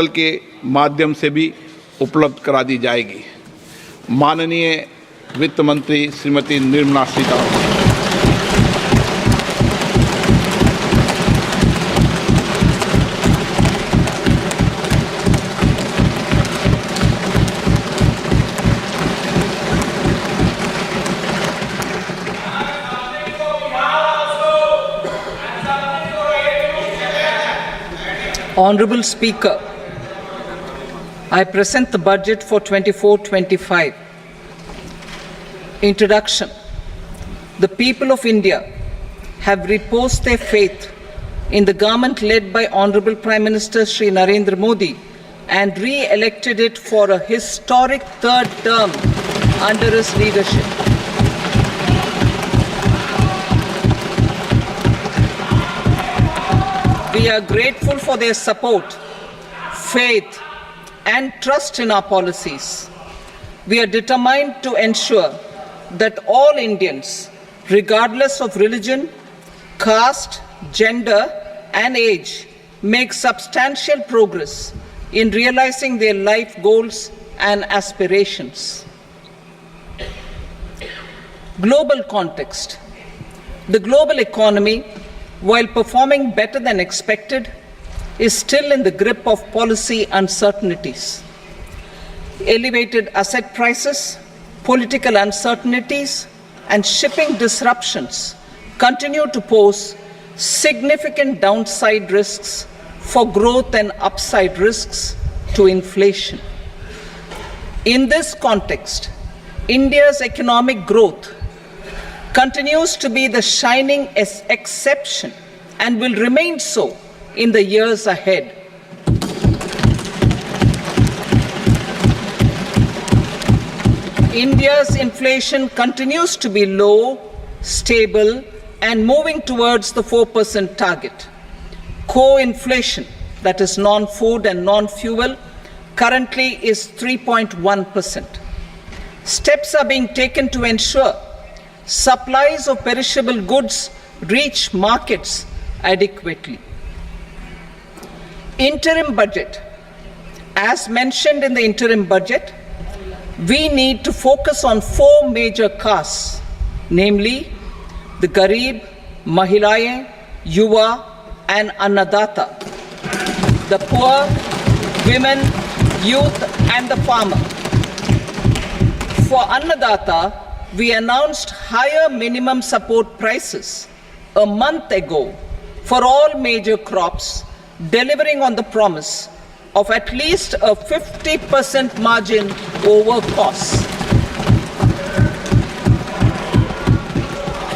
के माध्यम से भी उपलब्ध करा दी जाएगी। माननीय वित्त मंत्री Shrimati Nirmala Sitharaman. Honorable Speaker, I present the budget for 24-25. Introduction. The people of India have reposed their faith in the government led by Honorable Prime Minister Shri Narendra Modi and re-elected it for a historic third term under his leadership. We are grateful for their support, faith, and trust in our policies. We are determined to ensure that all Indians, regardless of religion, caste, gender, and age, make substantial progress in realizing their life goals and aspirations. Global context. The global economy, while performing better than expected, is still in the grip of policy uncertainties. Elevated asset prices, political uncertainties, and shipping disruptions continue to pose significant downside risks for growth and upside risks to inflation. In this context, India's economic growth continues to be the shining exception and will remain so in the years ahead. India's inflation continues to be low, stable, and moving towards the 4% target. Core inflation, that is non-food and non-fuel, currently is 3.1%. Steps are being taken to ensure supplies of perishable goods reach markets adequately. Interim budget. As mentioned in the interim budget, we need to focus on four major castes, namely the Garib, Mahilaye, Yuva, and Annadata, the poor, women, youth, and the farmer. For Annadata, we announced higher minimum support prices a month ago for all major crops, delivering on the promise of at least a 50% margin over costs.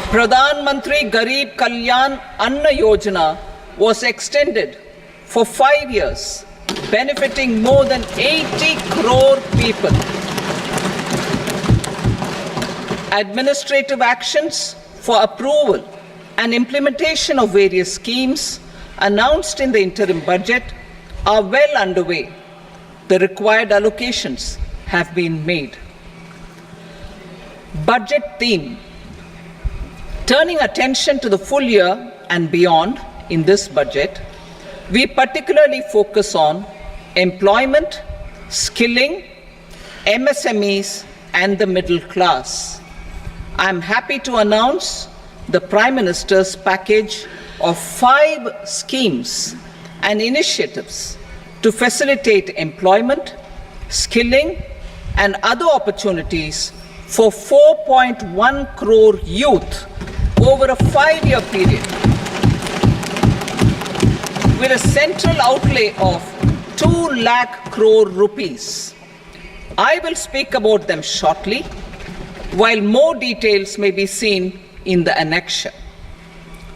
Pradhan Mantri Garib Kalyan Anna Yojana was extended for 5 years, benefiting more than 80 crore people. Administrative actions for approval and implementation of various schemes announced in the interim budget are well underway. The required allocations have been made. Budget theme. Turning attention to the full year and beyond in this budget, we particularly focus on employment, skilling, MSMEs, and the middle class. I am happy to announce the Prime Minister's package of 5 schemes and initiatives to facilitate employment, skilling, and other opportunities for 4.1 crore youth over a 5-year period, with a central outlay of 2 lakh crore rupees. I will speak about them shortly, while more details may be seen in the annexure.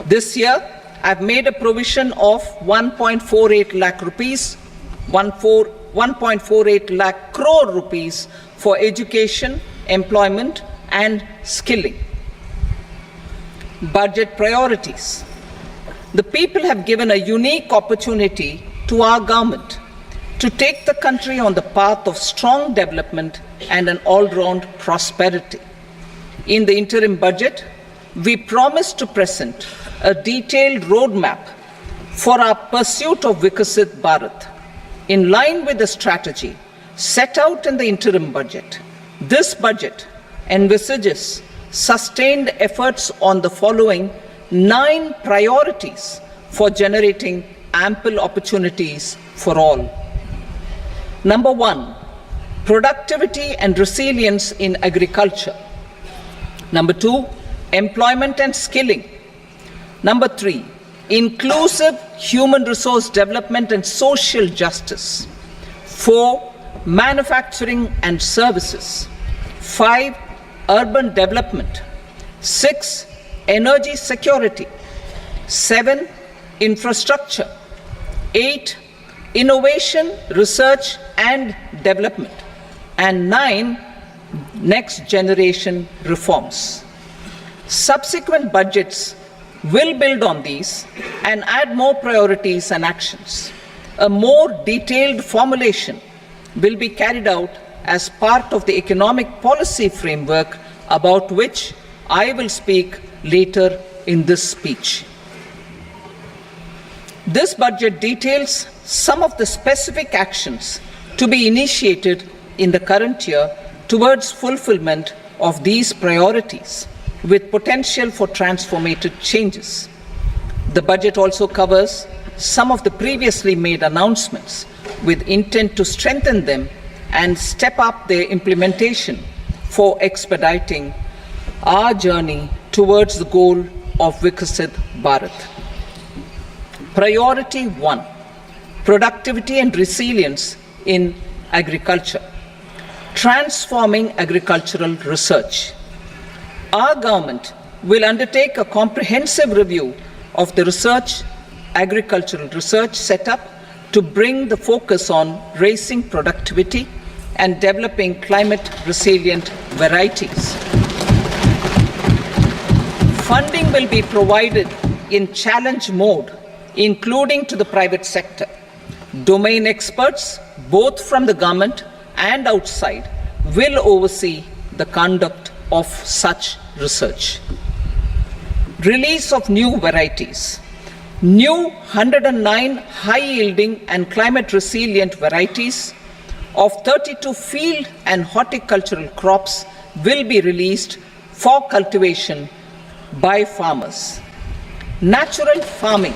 This year, I've made a provision of 1.48 lakh rupees, 1.48 lakh crore rupees for education, employment, and skilling. Budget priorities. The people have given a unique opportunity to our government to take the country on the path of strong development and an all-round prosperity. In the interim budget, we promise to present a detailed roadmap for our pursuit of Vikasit Bharat. In line with the strategy set out in the interim budget, this budget envisages sustained efforts on the following 9 priorities for generating ample opportunities for all. Number 1, productivity and resilience in agriculture. Number 2, employment and skilling. Number 3, inclusive human resource development and social justice. 4, manufacturing and services. 5, urban development. 6, energy security. 7, infrastructure. 8, innovation, research and development. And 9, next generation reforms. Subsequent budgets will build on these and add more priorities and actions. A more detailed formulation will be carried out as part of the economic policy framework about which I will speak later in this speech. This budget details some of the specific actions to be initiated in the current year towards fulfillment of these priorities, with potential for transformative changes. The budget also covers some of the previously made announcements with intent to strengthen them and step up their implementation for expediting our journey towards the goal of Vikasit Bharat. Priority 1, productivity and resilience in agriculture. Transforming agricultural research. Our government will undertake a comprehensive review of the agricultural research setup to bring the focus on raising productivity and developing climate resilient varieties. Funding will be provided in challenge mode, including to the private sector. Domain experts, both from the government and outside, will oversee the conduct of such research. Release of new varieties. New 109 high-yielding and climate-resilient varieties of 32 field and horticultural crops will be released for cultivation by farmers. Natural farming.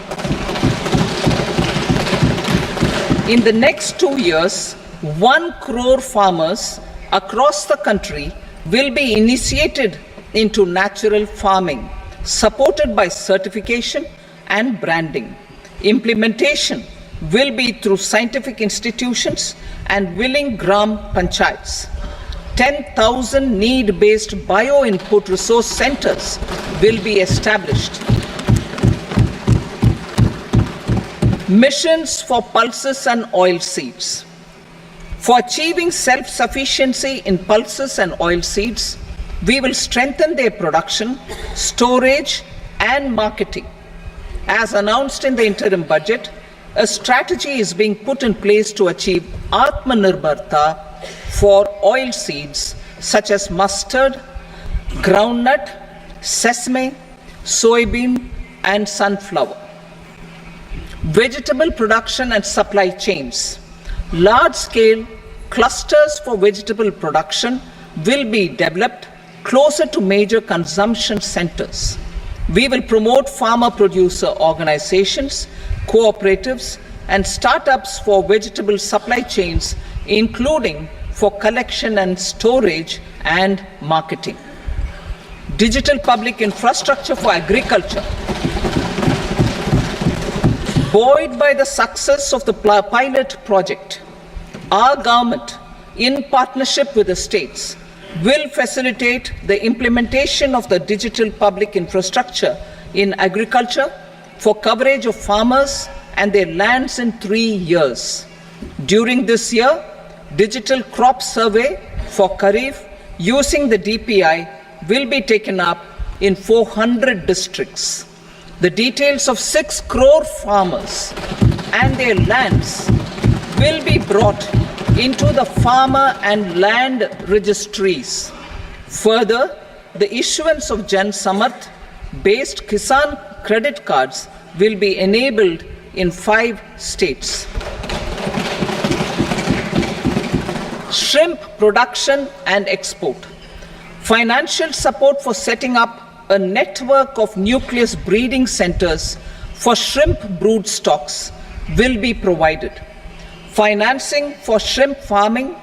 In the next 2 years, 1 crore farmers across the country will be initiated into natural farming, supported by certification and branding. Implementation will be through scientific institutions and willing gram panchayats. 10,000 need-based bio-input resource centers will be established. Missions for pulses and oil seeds. For achieving self-sufficiency in pulses and oil seeds, we will strengthen their production, storage, and marketing. As announced in the interim budget, a strategy is being put in place to achieve Atmanirbharta for oil seeds such as mustard, groundnut, sesame, soybean, and sunflower. Vegetable production and supply chains. Large-scale clusters for vegetable production will be developed closer to major consumption centers. We will promote farmer-producer organizations, cooperatives, and startups for vegetable supply chains, including for collection and storage and marketing. Digital public infrastructure for agriculture. Buoyed by the success of the pilot project, our government, in partnership with the states, will facilitate the implementation of the digital public infrastructure in agriculture for coverage of farmers and their lands in 3 years. During this year, digital crop survey for Kharif using the DPI will be taken up in 400 districts. The details of 6 crore farmers and their lands will be brought into the farmer and land registries. Further, the issuance of Jan Samarth based Kisan credit cards will be enabled in 5 states. shrimp production and export. Financial support for setting up a network of nucleus breeding centers for shrimp brood stocks will be provided. Financing for shrimp farming,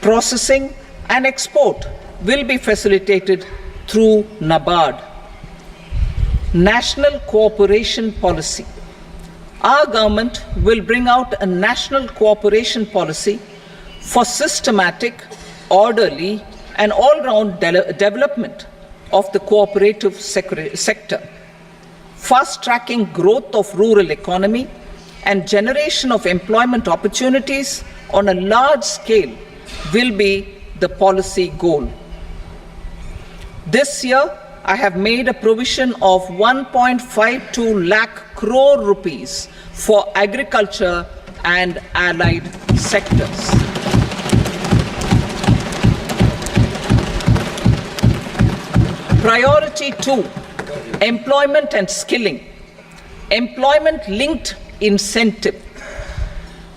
processing, and export will be facilitated through NABARD. National Cooperation Policy. Our government will bring out a national cooperation policy for systematic, orderly, and all-round development of the cooperative sector, fast-tracking growth of rural economy and generation of employment opportunities on a large scale will be the policy goal. This year, I have made a provision of 1.52 lakh crore rupees for agriculture and allied sectors. Priority 2, employment and skilling. Employment-linked incentive.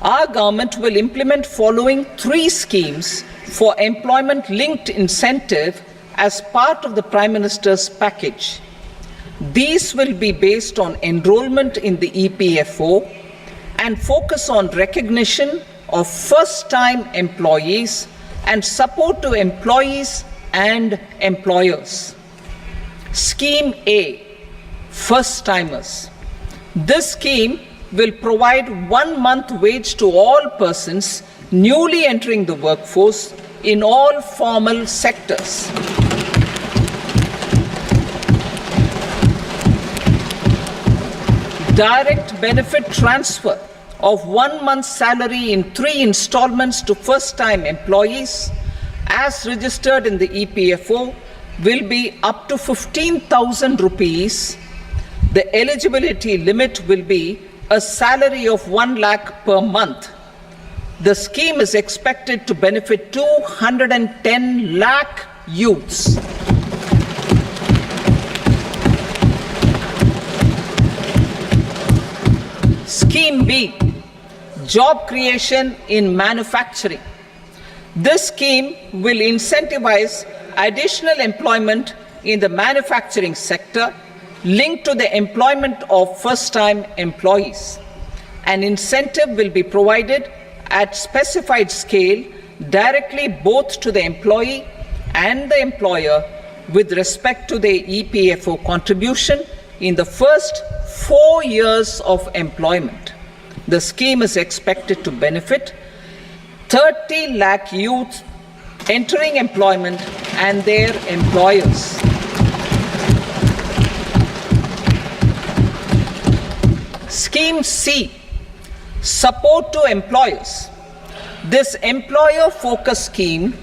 Our government will implement following 3 schemes for employment-linked incentive as part of the Prime Minister's package. These will be based on enrollment in the EPFO and focus on recognition of first-time employees and support to employees and employers. Scheme A, first-timers. This scheme will provide 1 month wage to all persons newly entering the workforce in all formal sectors. Direct benefit transfer of 1 month's salary in 3 installments to first-time employees as registered in the EPFO will be up to 15,000 rupees. The eligibility limit will be a salary of 1 lakh per month. The scheme is expected to benefit 210 lakh youths. Scheme B, job creation in manufacturing. This scheme will incentivize additional employment in the manufacturing sector linked to the employment of first-time employees. An incentive will be provided at specified scale directly both to the employee and the employer with respect to the EPFO contribution in the first 4 years of employment. The scheme is expected to benefit 30 lakh youth entering employment and their employers. Scheme C, support to employers. This employer-focused scheme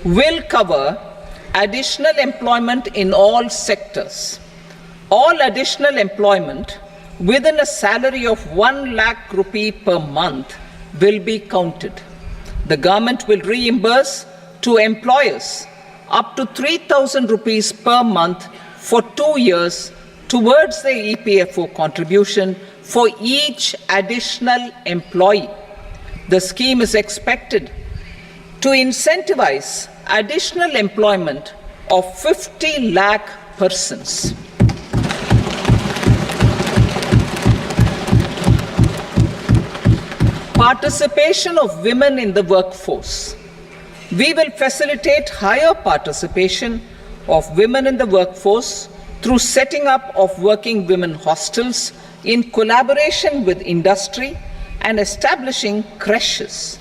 will cover additional employment in all sectors. All additional employment within a salary of 1 lakh rupee per month will be counted. The government will reimburse to employers up to 3,000 rupees per month for 2 years towards the EPFO contribution for each additional employee. The scheme is expected to incentivize additional employment of 50 lakh persons. Participation of women in the workforce. We will facilitate higher participation of women in the workforce through setting up of working women hostels in collaboration with industry and establishing creches.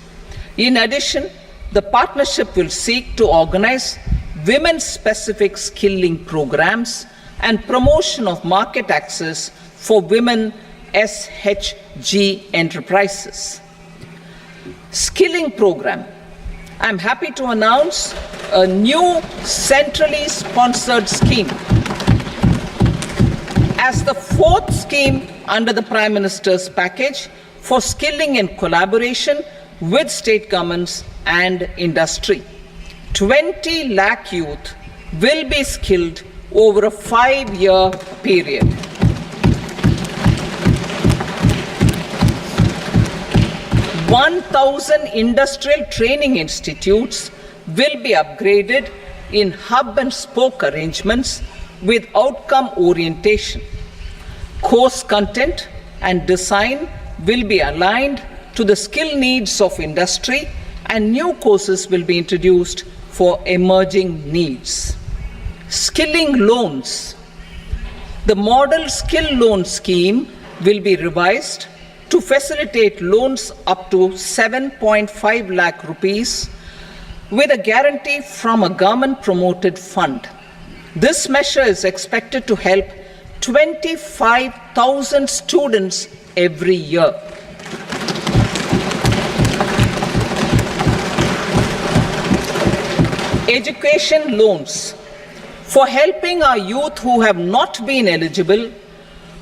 In addition, the partnership will seek to organize women-specific skilling programs and promotion of market access for women SHG enterprises. Skilling program. I'm happy to announce a new centrally sponsored scheme as the 4th scheme under the Prime Minister's package for skilling in collaboration with state governments and industry. 20 lakh youth will be skilled over a 5-year period. 1,000 industrial training institutes will be upgraded in hub and spoke arrangements with outcome orientation. Course content and design will be aligned to the skill needs of industry, and new courses will be introduced for emerging needs. Skilling loans. The model skill loan scheme will be revised to facilitate loans up to 7.5 lakh rupees with a guarantee from a government promoted fund. This measure is expected to help 25,000 students every year. Education loans. For helping our youth who have not been eligible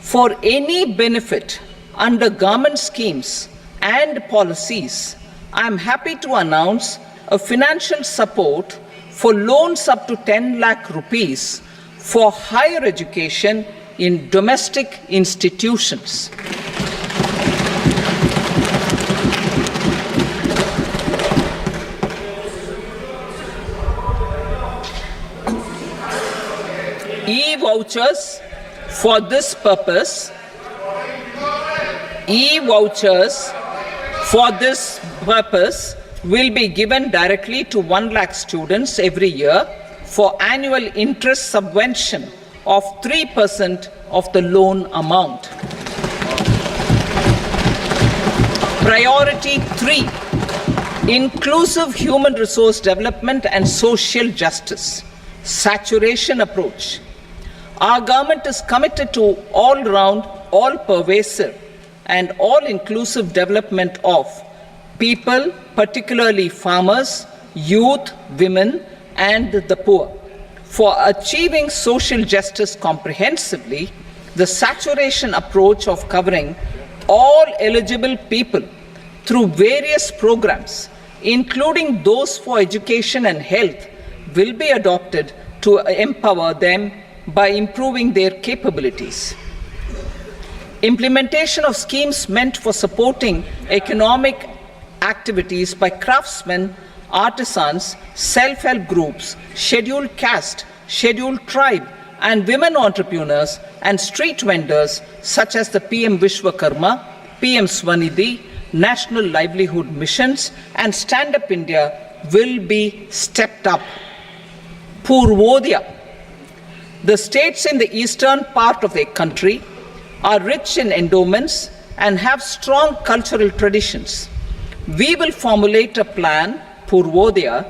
for any benefit under government schemes and policies, I am happy to announce a financial support for loans up to 10 lakh rupees for higher education in domestic institutions. E-vouchers for this purpose. E-vouchers for this purpose will be given directly to 1 lakh students every year for annual interest subvention of 3% of the loan amount. Priority 3, inclusive human resource development and social justice. Saturation approach. Our government is committed to all-round, all-pervasive and all-inclusive development of people, particularly farmers, youth, women, and the poor. For achieving social justice comprehensively, the saturation approach of covering all eligible people through various programs, including those for education and health, will be adopted to empower them by improving their capabilities. Implementation of schemes meant for supporting economic activities by craftsmen, artisans, self-help groups, scheduled caste, scheduled tribe, and women entrepreneurs and street vendors such as the PM Vishwakarma, PM Swanidhi, National Livelihood Missions, and Stand Up India will be stepped up. Purvodaya. The states in the eastern part of the country are rich in endowments and have strong cultural traditions. We will formulate a plan, Purvodaya,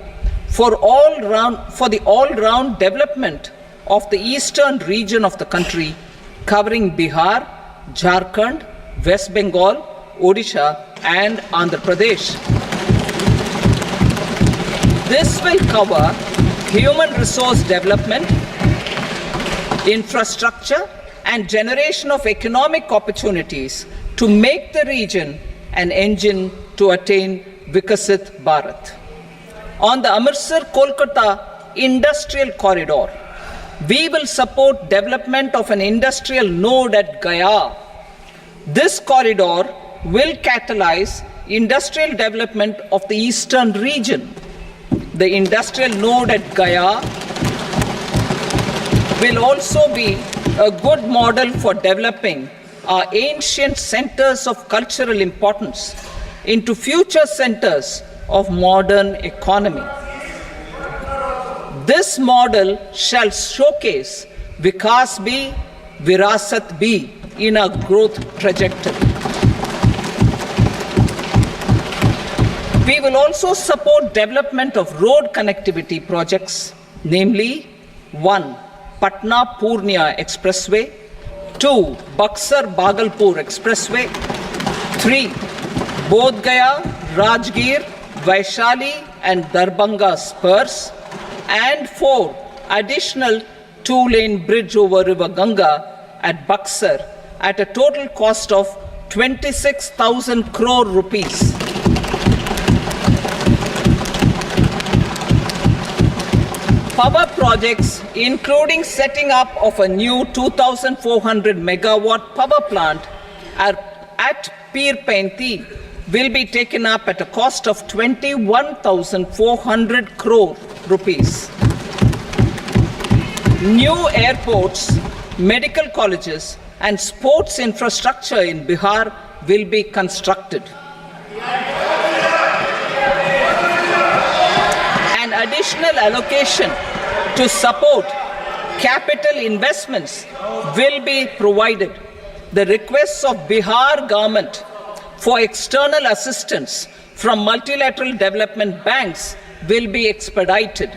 for the all-round development of the eastern region of the country, covering Bihar, Jharkhand, West Bengal, Odisha, and Andhra Pradesh. This will cover human resource development, infrastructure, and generation of economic opportunities to make the region an engine to attain Vikasit Bharat. On the Amritsar-Kolkata Industrial Corridor, we will support development of an industrial node at Gaya. This corridor will catalyze industrial development of the eastern region. The industrial node at Gaya will also be a good model for developing our ancient centers of cultural importance into future centers of modern economy. This model shall showcase Vikas B, Virasat B in our growth trajectory. We will also support development of road connectivity projects, namely 1. Patna-Purnia Expressway, 2. Buxar-Bhagalpur Expressway, 3. Bodh Gaya, Rajgir, Vaishali and Darbhanga spurs, and 4. Additional 2-lane bridge over River Ganga at Buxar at a total cost of 26,000 crore rupees. Power projects, including setting up of a new 2,400 megawatt power plant at Pir Painti, will be taken up at a cost of 21,400 crore rupees. New airports, medical colleges, and sports infrastructure in Bihar will be constructed. An additional allocation to support capital investments will be provided. The requests of Bihar government for external assistance from multilateral development banks will be expedited.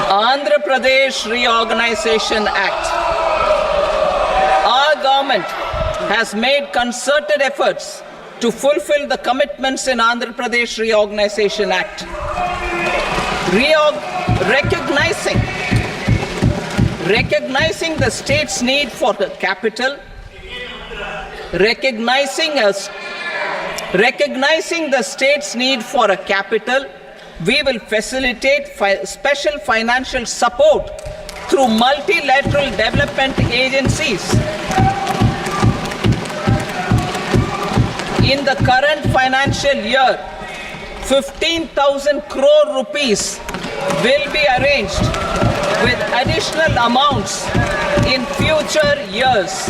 Andhra Pradesh Reorganization Act. Our government has made concerted efforts to fulfill the commitments in Andhra Pradesh Reorganization Act. Recognizing the state's need for the capital, recognizing the state's need for a capital, we will facilitate special financial support through multilateral development agencies. In the current financial year, 15,000 crore rupees will be arranged with additional amounts in future years.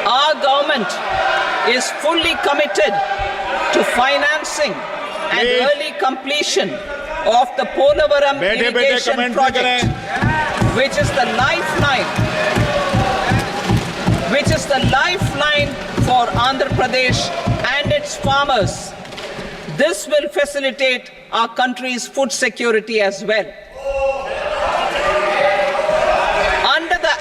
Our government is fully committed to financing and early completion of the Polavaram irrigation project, which is the lifeline for Andhra Pradesh and its farmers. This will facilitate our country's food security as well. Under the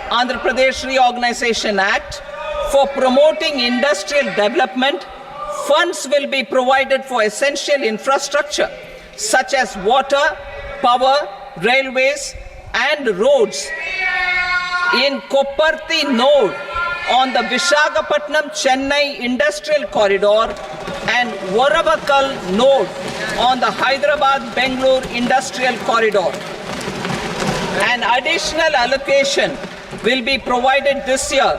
Andhra Pradesh Reorganization Act, for promoting industrial development, funds will be provided for essential infrastructure such as water, power, railways, and roads. In Kopparthi node on the Visakhapatnam-Chennai Industrial Corridor and Varavakal node on the Hyderabad-Bengaluru Industrial Corridor. An additional allocation will be provided this year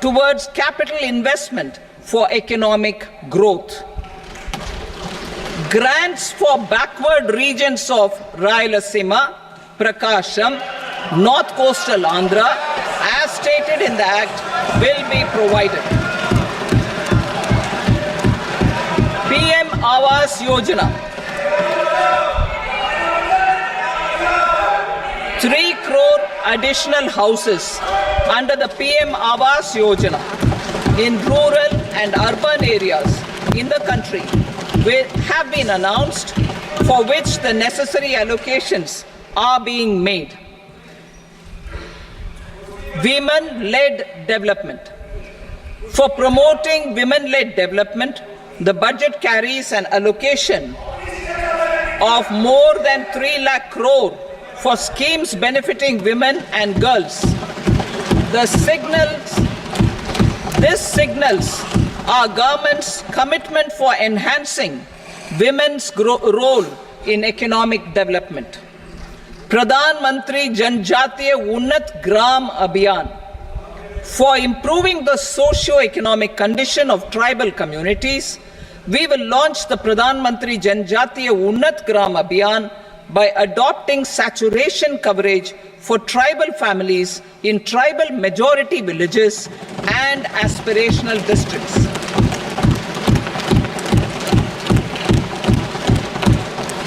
towards capital investment for economic growth. Grants for backward regions of Rayalaseema, Prakasham, North Coastal Andhra, as stated in the Act, will be provided. PM Awas Yojana. 3 crore additional houses under the PM Awas Yojana in rural and urban areas in the country have been announced, for which the necessary allocations are being made. Women-led development. For promoting women-led development, the budget carries an allocation of more than 3 lakh crore for schemes benefiting women and girls. This signals our government's commitment for enhancing women's role in economic development. Pradhan Mantri Janjatiya Unnat Gram Abhiyan. For improving the socio-economic condition of tribal communities, we will launch the Pradhan Mantri Janjatiya Unnat Gram Abhiyan by adopting saturation coverage for tribal families in tribal majority villages and aspirational districts.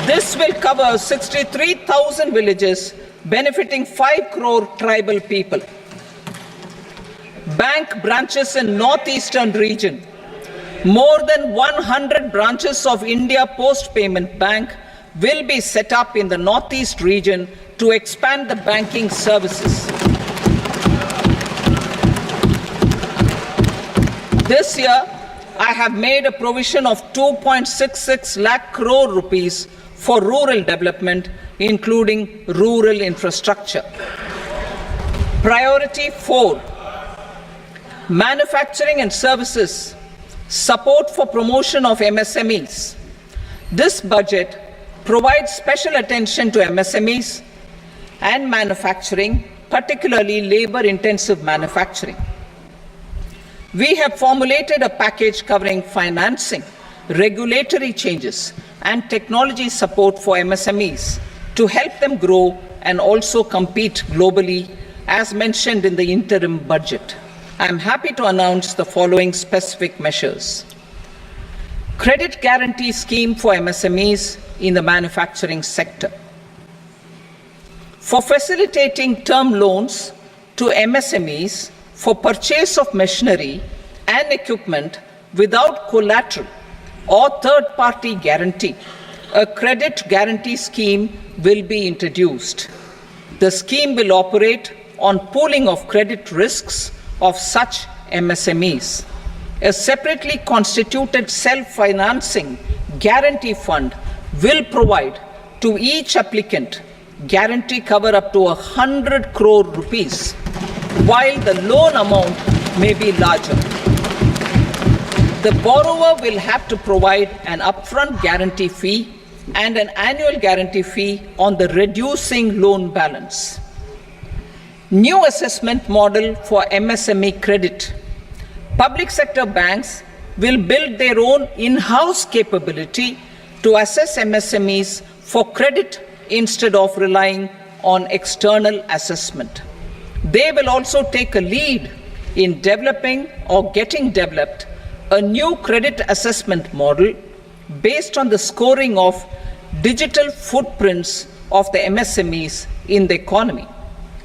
This will cover 63,000 villages, benefiting 5 crore tribal people. Bank branches in northeastern region. More than 100 branches of India Post Payment Bank will be set up in the northeast region to expand the banking services. This year, I have made a provision of 2.66 lakh crore rupees for rural development, including rural infrastructure. Priority 4, manufacturing and services. Support for promotion of MSMEs. This budget provides special attention to MSMEs and manufacturing, particularly labor-intensive manufacturing. We have formulated a package covering financing, regulatory changes, and technology support for MSMEs to help them grow and also compete globally, as mentioned in the interim budget. I am happy to announce the following specific measures. Credit guarantee scheme for MSMEs in the manufacturing sector. For facilitating term loans to MSMEs for purchase of machinery and equipment without collateral or third-party guarantee, a credit guarantee scheme will be introduced. The scheme will operate on pooling of credit risks of such MSMEs. A separately constituted self-financing guarantee fund will provide to each applicant guarantee cover up to 100 crore rupees, while the loan amount may be larger. The borrower will have to provide an upfront guarantee fee and an annual guarantee fee on the reducing loan balance. New assessment model for MSME credit. Public sector banks will build their own in-house capability to assess MSMEs for credit instead of relying on external assessment. They will also take a lead in developing or getting developed a new credit assessment model based on the scoring of digital footprints of the MSMEs in the economy.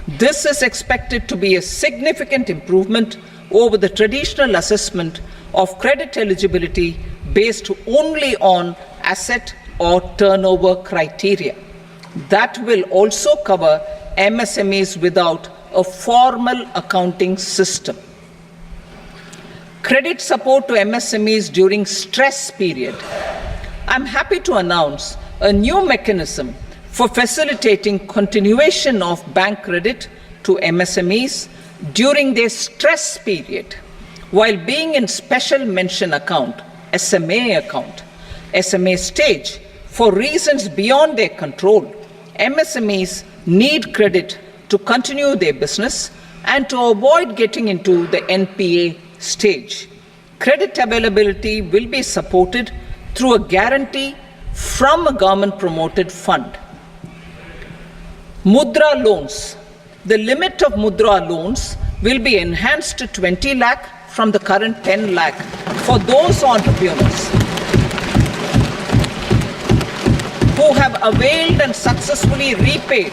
This is expected to be a significant improvement over the traditional assessment of credit eligibility based only on asset or turnover criteria. That will also cover MSMEs without a formal accounting system. Credit support to MSMEs during stress period. I'm happy to announce a new mechanism for facilitating continuation of bank credit to MSMEs during their stress period while being in special mention account, SMA stage, for reasons beyond their control. MSMEs need credit to continue their business and to avoid getting into the NPA stage. Credit availability will be supported through a guarantee from a government-promoted fund. Mudra loans. The limit of Mudra loans will be enhanced to 20 lakh from the current 10 lakh for those entrepreneurs who have availed and successfully repaid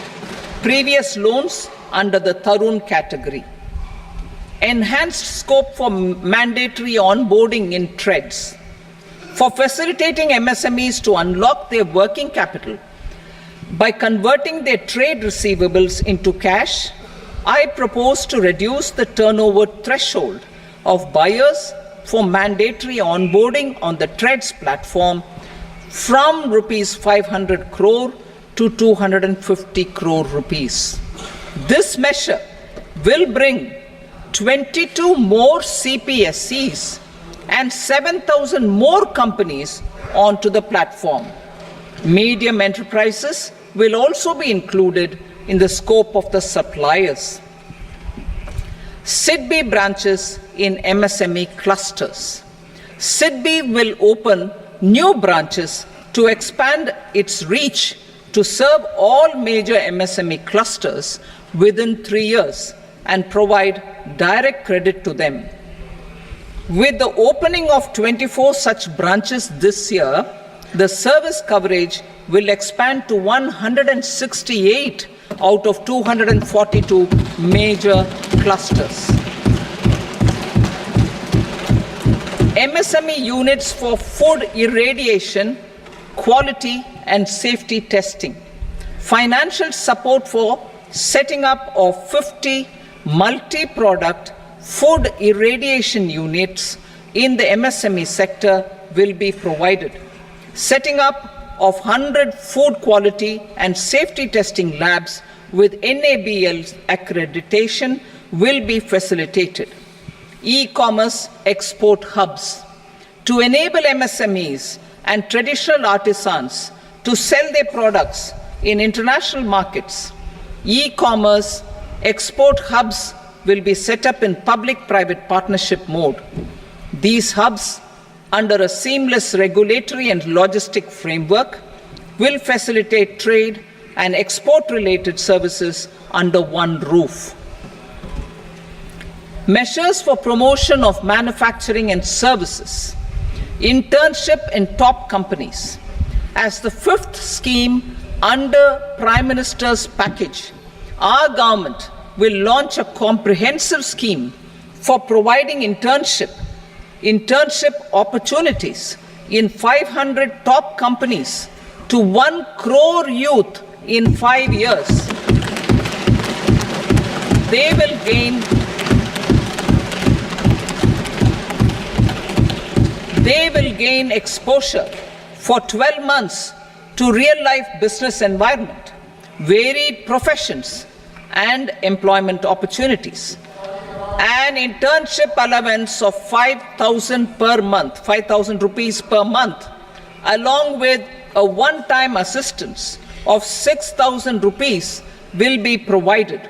previous loans under the Tarun category. Enhanced scope for mandatory onboarding in TREDS. For facilitating MSMEs to unlock their working capital by converting their trade receivables into cash, I propose to reduce the turnover threshold of buyers for mandatory onboarding on the TREDS platform from rupees 500 crore to 250 crore rupees. This measure will bring 22 more CPSCs and 7,000 more companies onto the platform. Medium enterprises will also be included in the scope of the suppliers. SIDBI branches in MSME clusters. SIDBI will open new branches to expand its reach to serve all major MSME clusters within 3 years and provide direct credit to them. With the opening of 24 such branches this year, the service coverage will expand to 168 out of 242 major clusters. MSME units for food irradiation, quality and safety testing. Financial support for setting up of 50 multi-product food irradiation units in the MSME sector will be provided. Setting up of 100 food quality and safety testing labs with NABL accreditation will be facilitated. E-commerce export hubs. to enable MSMEs and traditional artisans to sell their products in international markets. E-commerce export hubs will be set up in public-private partnership mode. These hubs, under a seamless regulatory and logistic framework, will facilitate trade and export-related services under one roof. Measures for promotion of manufacturing and services. Internship in top companies. As the fifth scheme under Prime Minister's package, our government will launch a comprehensive scheme for providing internship opportunities in 500 top companies to 1 crore youth in 5 years. They will gain exposure for 12 months to real-life business environment, varied professions, and employment opportunities. An internship allowance of 5,000 per month, 5,000 rupees per month, along with a one-time assistance of 6,000 rupees will be provided.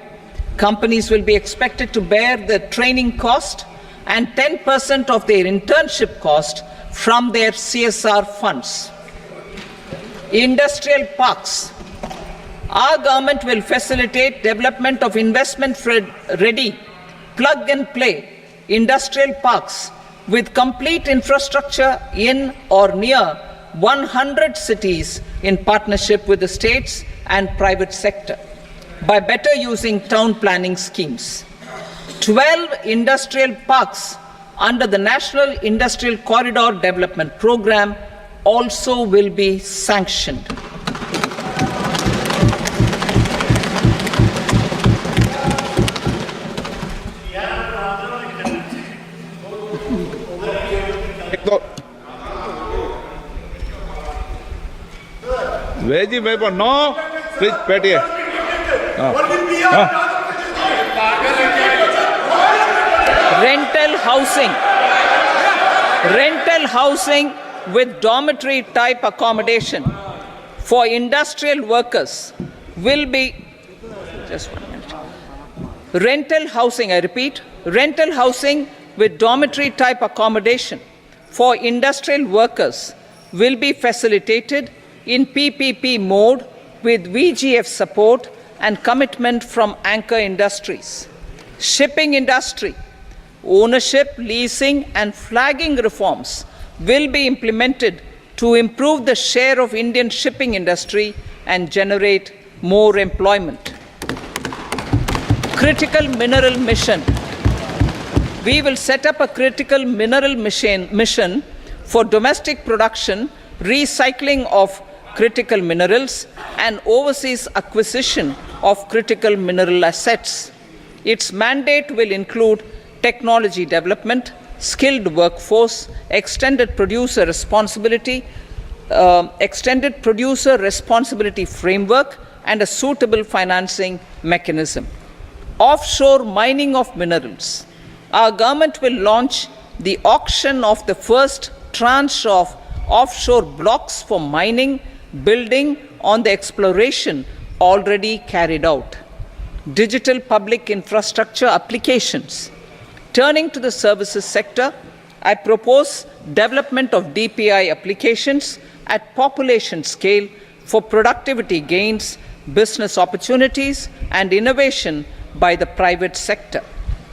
Companies will be expected to bear the training cost and 10% of their internship cost from their CSR funds. Industrial parks. Our government will facilitate development of investment-ready, plug-and-play industrial parks with complete infrastructure in or near 100 cities in partnership with the states and private sector by better using town planning schemes. 12 industrial parks under the National Industrial Corridor Development Program also will be sanctioned. Veggie paper, no. Please, Petty. Rental housing with dormitory type accommodation for industrial workers will be, just 1 minute. Rental housing, I repeat, rental housing with dormitory type accommodation for industrial workers will be facilitated in PPP mode with VGF support and commitment from anchor industries. Shipping industry, ownership, leasing and flagging reforms will be implemented to improve the share of Indian shipping industry and generate more employment. Critical mineral mission. We will set up a critical mineral mission for domestic production, recycling of critical minerals and overseas acquisition of critical mineral assets. Its mandate will include technology development, skilled workforce, extended producer responsibility framework, and a suitable financing mechanism. Offshore mining of minerals. Our government will launch the auction of the first tranche of offshore blocks for mining, building on the exploration already carried out. Digital public infrastructure applications. Turning to the services sector, I propose development of DPI applications at population scale for productivity gains, business opportunities, and innovation by the private sector.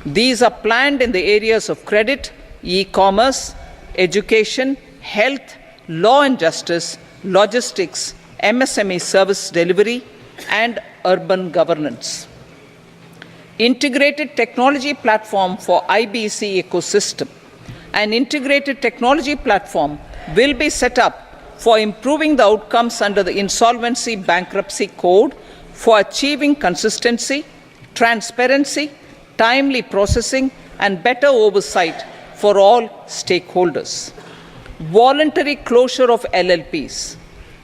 These are planned in the areas of credit, e-commerce, education, health, law and justice, logistics, MSME service delivery, and urban governance. Integrated technology platform for IBC ecosystem. An integrated technology platform will be set up for improving the outcomes under the Insolvency Bankruptcy Code for achieving consistency, transparency, timely processing, and better oversight for all stakeholders. Voluntary closure of LLPs.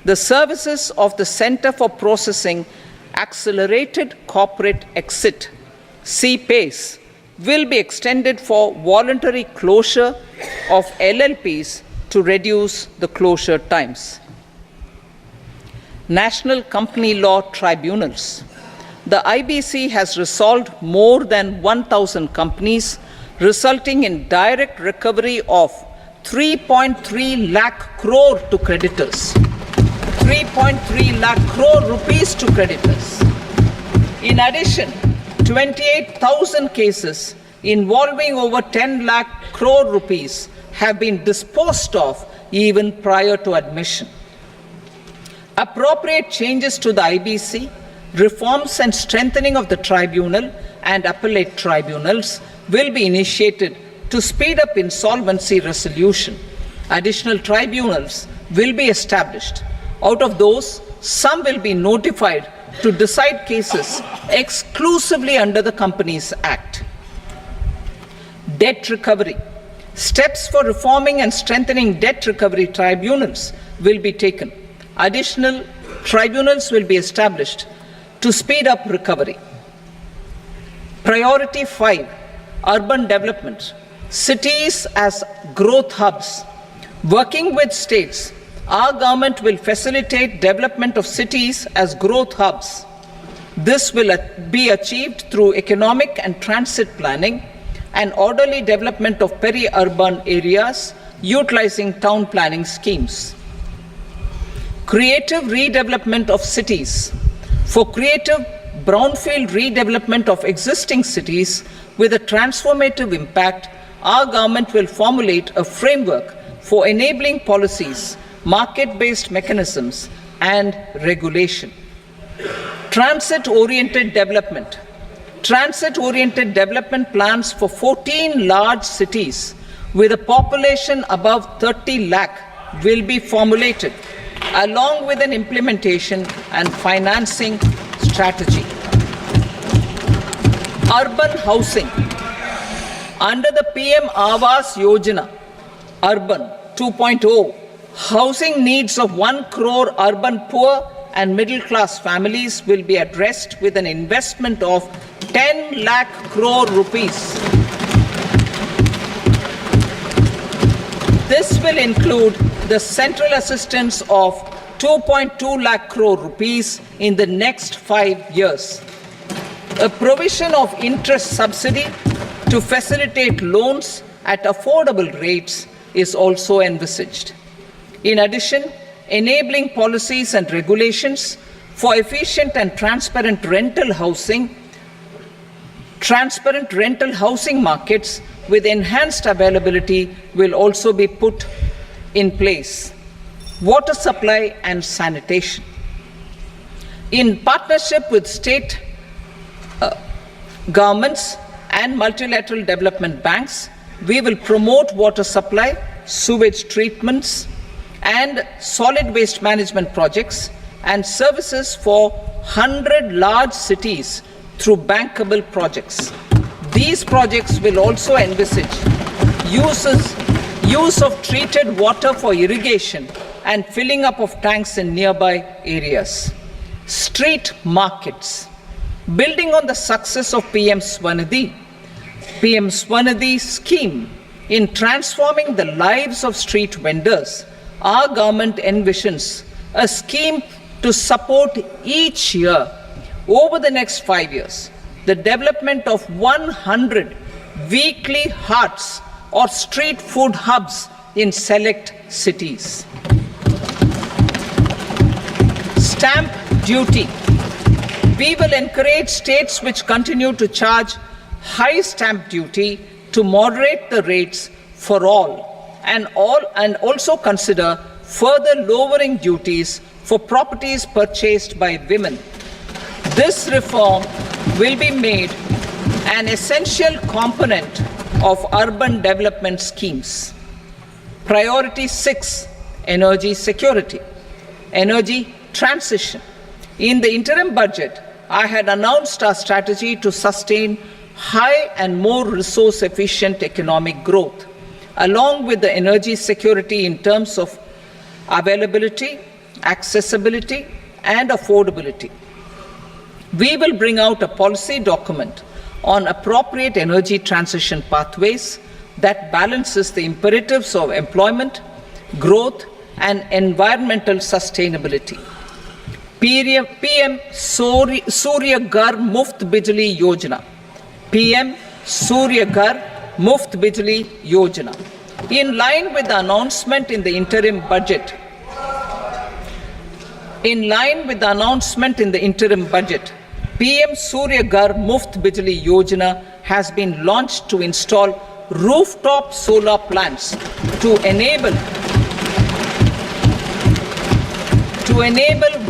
The services of the Center for Processing Accelerated Corporate Exit, CPACE, will be extended for voluntary closure of LLPs to reduce the closure times. National Company Law Tribunals. The IBC has resolved more than 1,000 companies, resulting in direct recovery of 3.3 lakh crore to creditors. 3.3 lakh crore rupees to creditors. In addition, 28,000 cases involving over 10 lakh crore rupees have been disposed of even prior to admission. Appropriate changes to the IBC, reforms and strengthening of the tribunal and appellate tribunals will be initiated to speed up insolvency resolution. Additional tribunals will be established. Out of those, some will be notified to decide cases exclusively under the Companies Act. Debt recovery. Steps for reforming and strengthening debt recovery tribunals will be taken. Additional tribunals will be established to speed up recovery. Priority 5, urban development. Cities as growth hubs. Working with states, our government will facilitate development of cities as growth hubs. This will be achieved through economic and transit planning and orderly development of peri-urban areas utilizing town planning schemes. Creative redevelopment of cities. For creative brownfield redevelopment of existing cities with a transformative impact, our government will formulate a framework for enabling policies, market-based mechanisms, and regulation. Transit-oriented development. Transit-oriented development plans for 14 large cities with a population above 30 lakh will be formulated, along with an implementation and financing strategy. Urban housing. Under the PM Awas Yojana, Urban 2.0, housing needs of 1 crore urban poor and middle class families will be addressed with an investment of 10 lakh crore rupees. This will include the central assistance of 2.2 lakh crore rupees in the next 5 years. A provision of interest subsidy to facilitate loans at affordable rates is also envisaged. In addition, enabling policies and regulations for efficient and transparent rental housing markets with enhanced availability will also be put in place. Water supply and sanitation. In partnership with state governments and multilateral development banks, we will promote water supply, sewage treatments, and solid waste management projects and services for 100 large cities through bankable projects. These projects will also envisage use of treated water for irrigation and filling up of tanks in nearby areas. Street markets. Building on the success of PM Swanidhi scheme in transforming the lives of street vendors, our government envisions a scheme to support each year over the next 5 years the development of 100 weekly hearts or street food hubs in select cities. Stamp duty. We will encourage states which continue to charge high stamp duty to moderate the rates for all and also consider further lowering duties for properties purchased by women. This reform will be made an essential component of urban development schemes. Priority 6, energy security, energy transition. In the interim budget, I had announced our strategy to sustain high and more resource-efficient economic growth, along with the energy security in terms of availability, accessibility, and affordability. We will bring out a policy document on appropriate energy transition pathways that balances the imperatives of employment, growth and environmental sustainability. PM Surya Ghar Muft Bijli Yojana. PM Surya Ghar Muft Bijli Yojana. In line with the announcement in the interim budget, PM Surya Ghar Muft Bijli Yojana has been launched to install rooftop solar plants to enable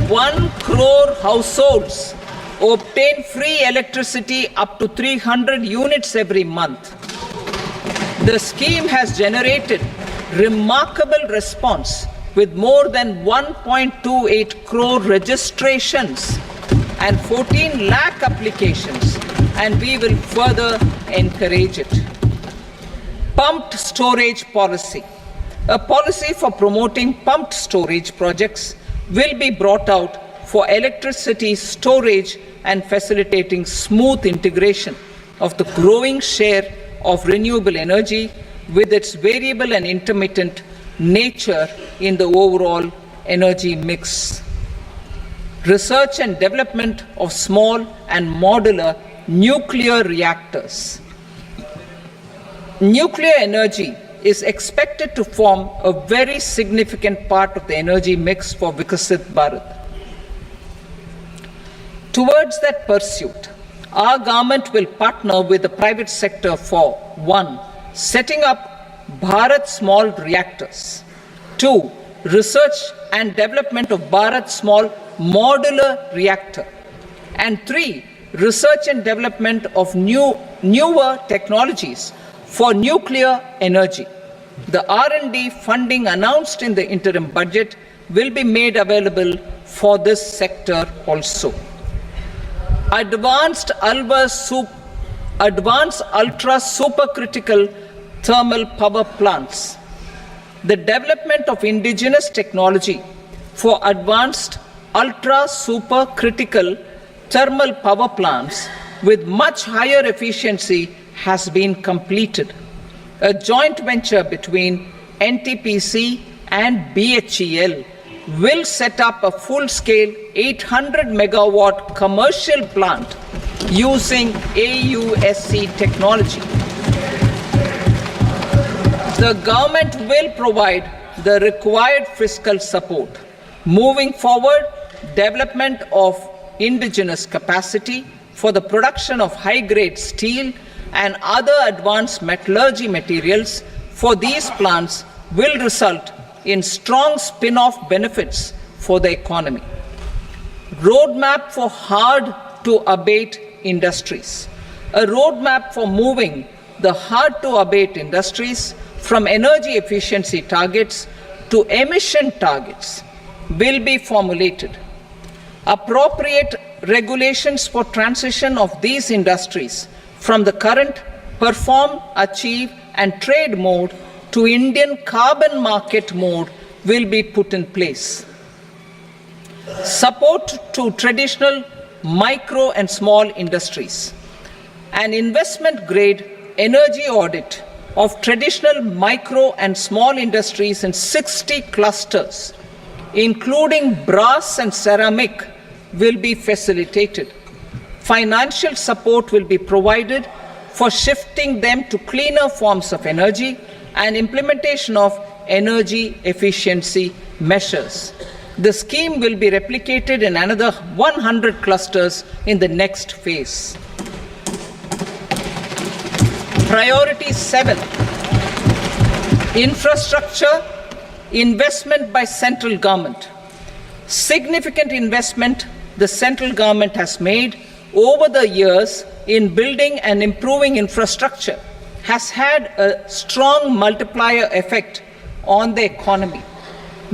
1 crore households obtain free electricity up to 300 units every month. The scheme has generated remarkable response with more than 1.28 crore registrations and 14 lakh applications, and we will further encourage it. Pumped storage policy. A policy for promoting pumped storage projects will be brought out for electricity storage and facilitating smooth integration of the growing share of renewable energy with its variable and intermittent nature in the overall energy mix. Research and development of small and modular nuclear reactors. Nuclear energy is expected to form a very significant part of the energy mix for Vikasit Bharat. Towards that pursuit, our government will partner with the private sector for 1. Setting up Bharat Small Reactors. 2. Research and development of Bharat Small Modular Reactor. And 3. Research and development of newer technologies for nuclear energy. The R&D funding announced in the interim budget will be made available for this sector also. Advanced ultra supercritical thermal power plants. The development of indigenous technology for advanced ultra supercritical thermal power plants with much higher efficiency has been completed. A joint venture between NTPC and BHEL will set up a full-scale 800 megawatt commercial plant using AUSC technology. The government will provide the required fiscal support. Moving forward, development of indigenous capacity for the production of high-grade steel and other advanced metallurgy materials for these plants will result in strong spin-off benefits for the economy. Roadmap for hard-to-abate industries. A roadmap for moving the hard-to-abate industries from energy efficiency targets to emission targets will be formulated. Appropriate regulations for transition of these industries from the current perform, achieve and trade mode to Indian carbon market mode will be put in place. Support to traditional micro and small industries. An investment grade energy audit of traditional micro and small industries in 60 clusters, including brass and ceramic, will be facilitated. Financial support will be provided for shifting them to cleaner forms of energy and implementation of energy efficiency measures. The scheme will be replicated in another 100 clusters in the next phase. Priority 7. Infrastructure investment by central government. Significant investment the central government has made over the years in building and improving infrastructure has had a strong multiplier effect on the economy.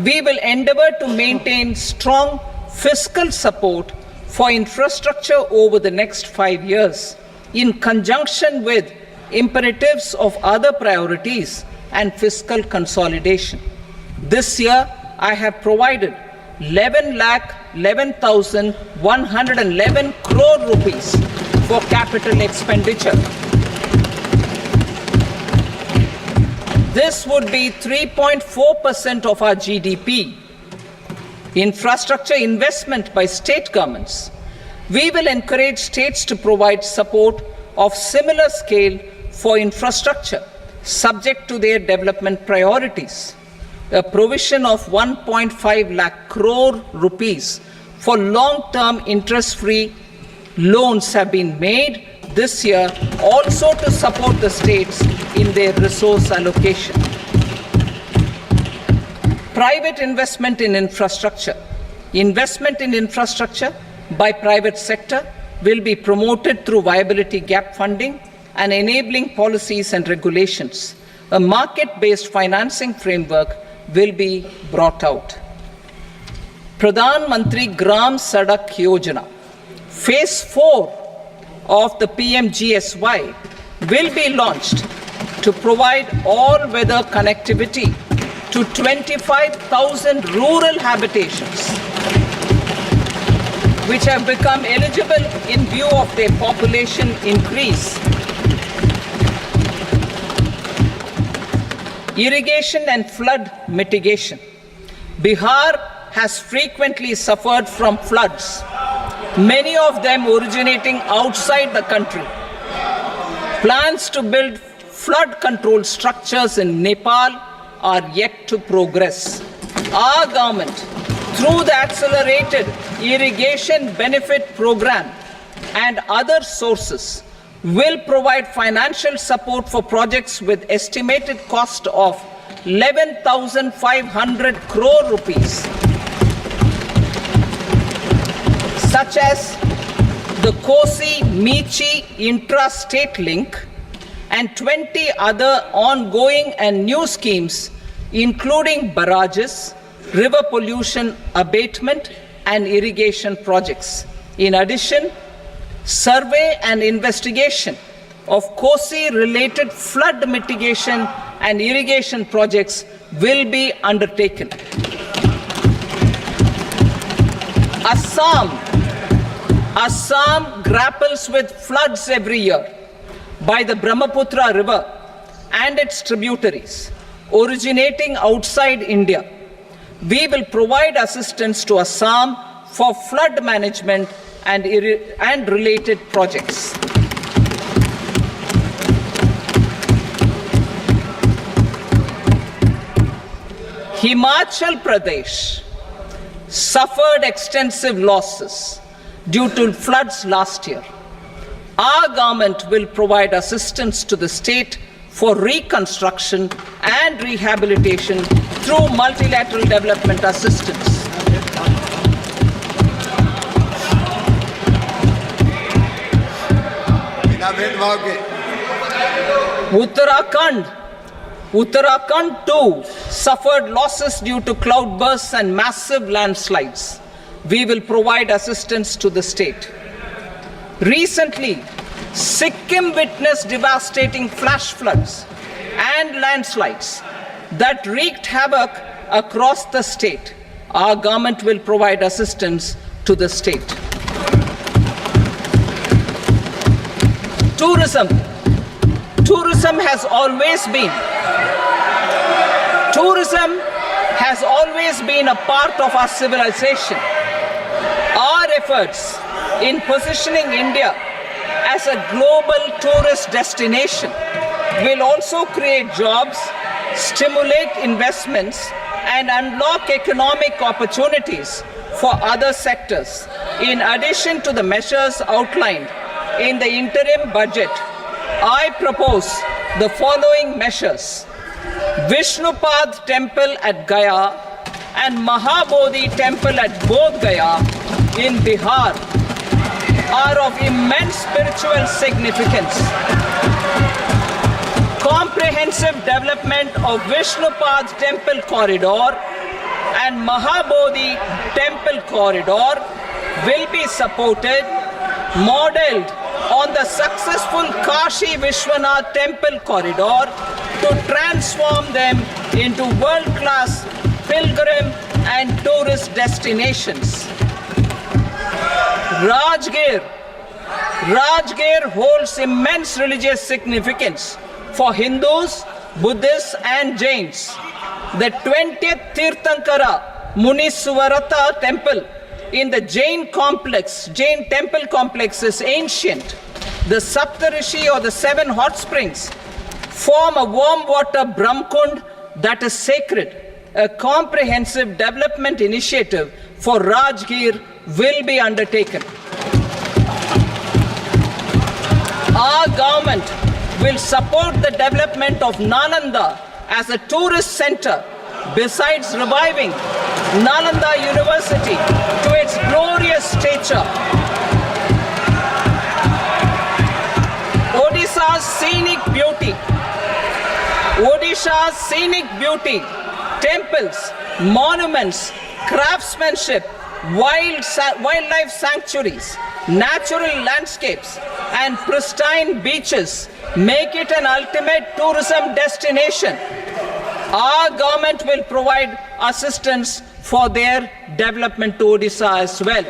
We will endeavor to maintain strong fiscal support for infrastructure over the next 5 years in conjunction with imperatives of other priorities and fiscal consolidation. This year, I have provided 11,11,111 crore rupees for capital expenditure. This would be 3.4% of our GDP. Infrastructure investment by state governments. We will encourage states to provide support of similar scale for infrastructure, subject to their development priorities. A provision of 1.5 lakh crore rupees for long-term interest-free loans have been made this year also to support the states in their resource allocation. Private investment in infrastructure. Investment in infrastructure by private sector will be promoted through viability gap funding and enabling policies and regulations. A market-based financing framework will be brought out. Pradhan Mantri Gram Sadak Yojana, Phase 4 of the PMGSY will be launched to provide all-weather connectivity to 25,000 rural habitations, which have become eligible in view of their population increase. Irrigation and flood mitigation. Bihar has frequently suffered from floods, many of them originating outside the country. Plans to build flood control structures in Nepal are yet to progress. Our government, through the Accelerated Irrigation Benefit Program and other sources, will provide financial support for projects with estimated cost of 11,500 crore rupees, such as the Kosi-Michi intra-state link and 20 other ongoing and new schemes, including barrages, river pollution abatement, and irrigation projects. In addition, survey and investigation of Kosi-related flood mitigation and irrigation projects will be undertaken. Assam grapples with floods every year by the Brahmaputra River and its tributaries originating outside India. We will provide assistance to Assam for flood management and related projects. Himachal Pradesh suffered extensive losses due to floods last year. Our government will provide assistance to the state for reconstruction and rehabilitation through multilateral development assistance. Uttarakhand too suffered losses due to cloudbursts and massive landslides. We will provide assistance to the state. Recently, Sikkim witnessed devastating flash floods and landslides that wreaked havoc across the state. Our government will provide assistance to the state. Tourism. Tourism has always been a part of our civilization. Our efforts in positioning India as a global tourist destination will also create jobs, stimulate investments, and unlock economic opportunities for other sectors. In addition to the measures outlined in the interim budget, I propose the following measures. Vishnupad Temple at Gaya and Mahabodhi Temple at Bodh Gaya in Bihar are of immense spiritual significance. Comprehensive development of Vishnupad Temple Corridor and Mahabodhi Temple Corridor will be supported, modeled on the successful Kashi Vishwanath Temple Corridor to transform them into world-class pilgrim and tourist destinations. Rajgir holds immense religious significance for Hindus Buddhists and Jains. The 20th Tirthankara Muniswarata temple in the Jain temple complex is ancient. The Saptarishi or the 7 hot springs form a warm water Brahmkund that is sacred. A comprehensive development initiative for Rajgir will be undertaken. Our government will support the development of Nalanda as a tourist center, besides reviving Nalanda University to its glorious stature. Odisha's scenic beauty, temples, monuments, craftsmanship, wildlife sanctuaries, natural landscapes, and pristine beaches make it an ultimate tourism destination. Our government will provide assistance for their development to Odisha as well.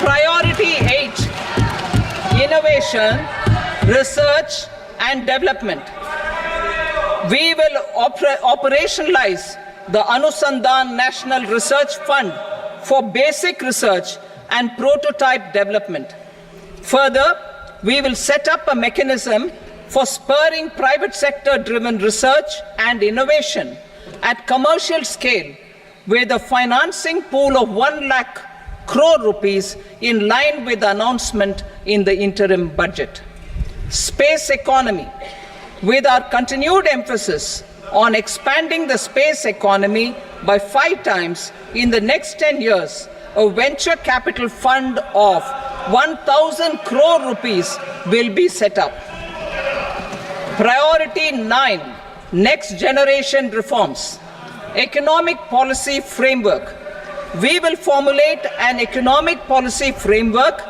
Priority 8, innovation, research and development. We will operationalize the Anusandhan National Research Fund for basic research and prototype development. Further, we will set up a mechanism for spurring private sector-driven research and innovation at commercial scale with a financing pool of 1 lakh crore rupees in line with the announcement in the interim budget. Space economy. With our continued emphasis on expanding the space economy by 5 times in the next 10 years, a venture capital fund of 1,000 crore rupees will be set up. Priority 9, next generation reforms. Economic policy framework. We will formulate an economic policy framework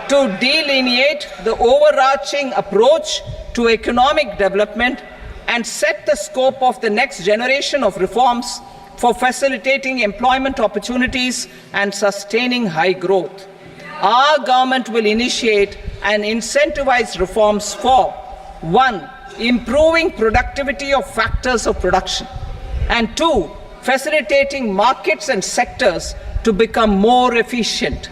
to delineate the overarching approach to economic development and set the scope of the next generation of reforms for facilitating employment opportunities and sustaining high growth. Our government will initiate and incentivize reforms for 1. Improving productivity of factors of production, and 2. Facilitating markets and sectors to become more efficient.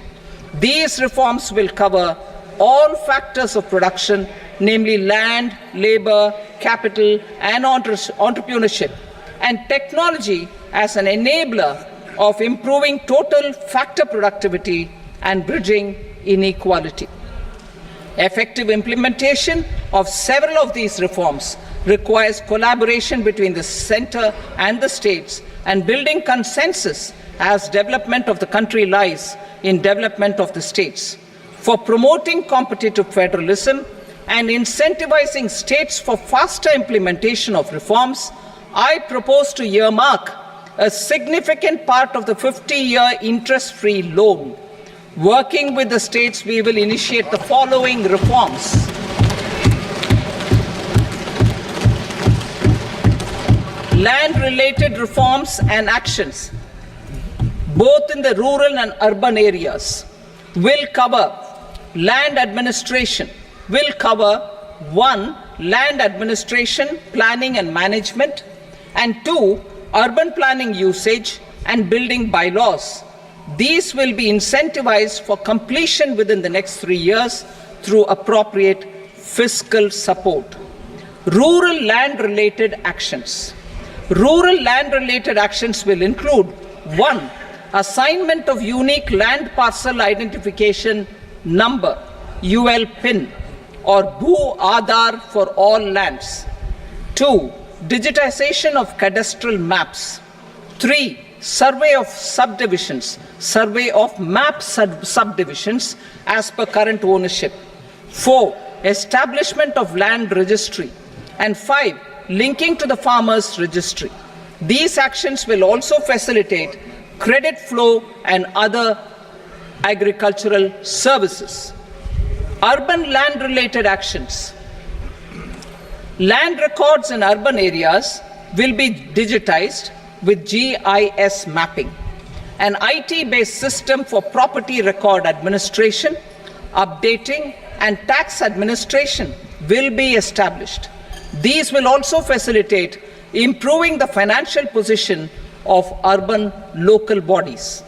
These reforms will cover all factors of production, namely land, labor, capital, and entrepreneurship, and technology as an enabler of improving total factor productivity and bridging inequality. Effective implementation of several of these reforms requires collaboration between the center and the states and building consensus as development of the country lies in development of the states. For promoting competitive federalism and incentivizing states for faster implementation of reforms, I propose to earmark a significant part of the 50-year interest-free loan. Working with the states, we will initiate the following reforms. Land-related reforms and actions, both in the rural and urban areas, will cover land administration, will cover 1. Land administration, planning and management, and 2. Urban planning usage and building bylaws. These will be incentivized for completion within the next 3 years through appropriate fiscal support. Rural land-related actions. Rural land-related actions will include 1. Assignment of unique land parcel identification number, UL PIN, or Bhu Aadhaar for all lands. 2. Digitization of cadastral maps. 3. Survey of subdivisions, survey of map subdivisions as per current ownership. 4. Establishment of land registry. And 5. Linking to the farmers registry. These actions will also facilitate credit flow and other agricultural services. Urban land related actions. Land records in urban areas will be digitized with GIS mapping, an IT-based system for property record administration, updating and tax administration will be established. These will also facilitate improving the financial position of urban local bodies.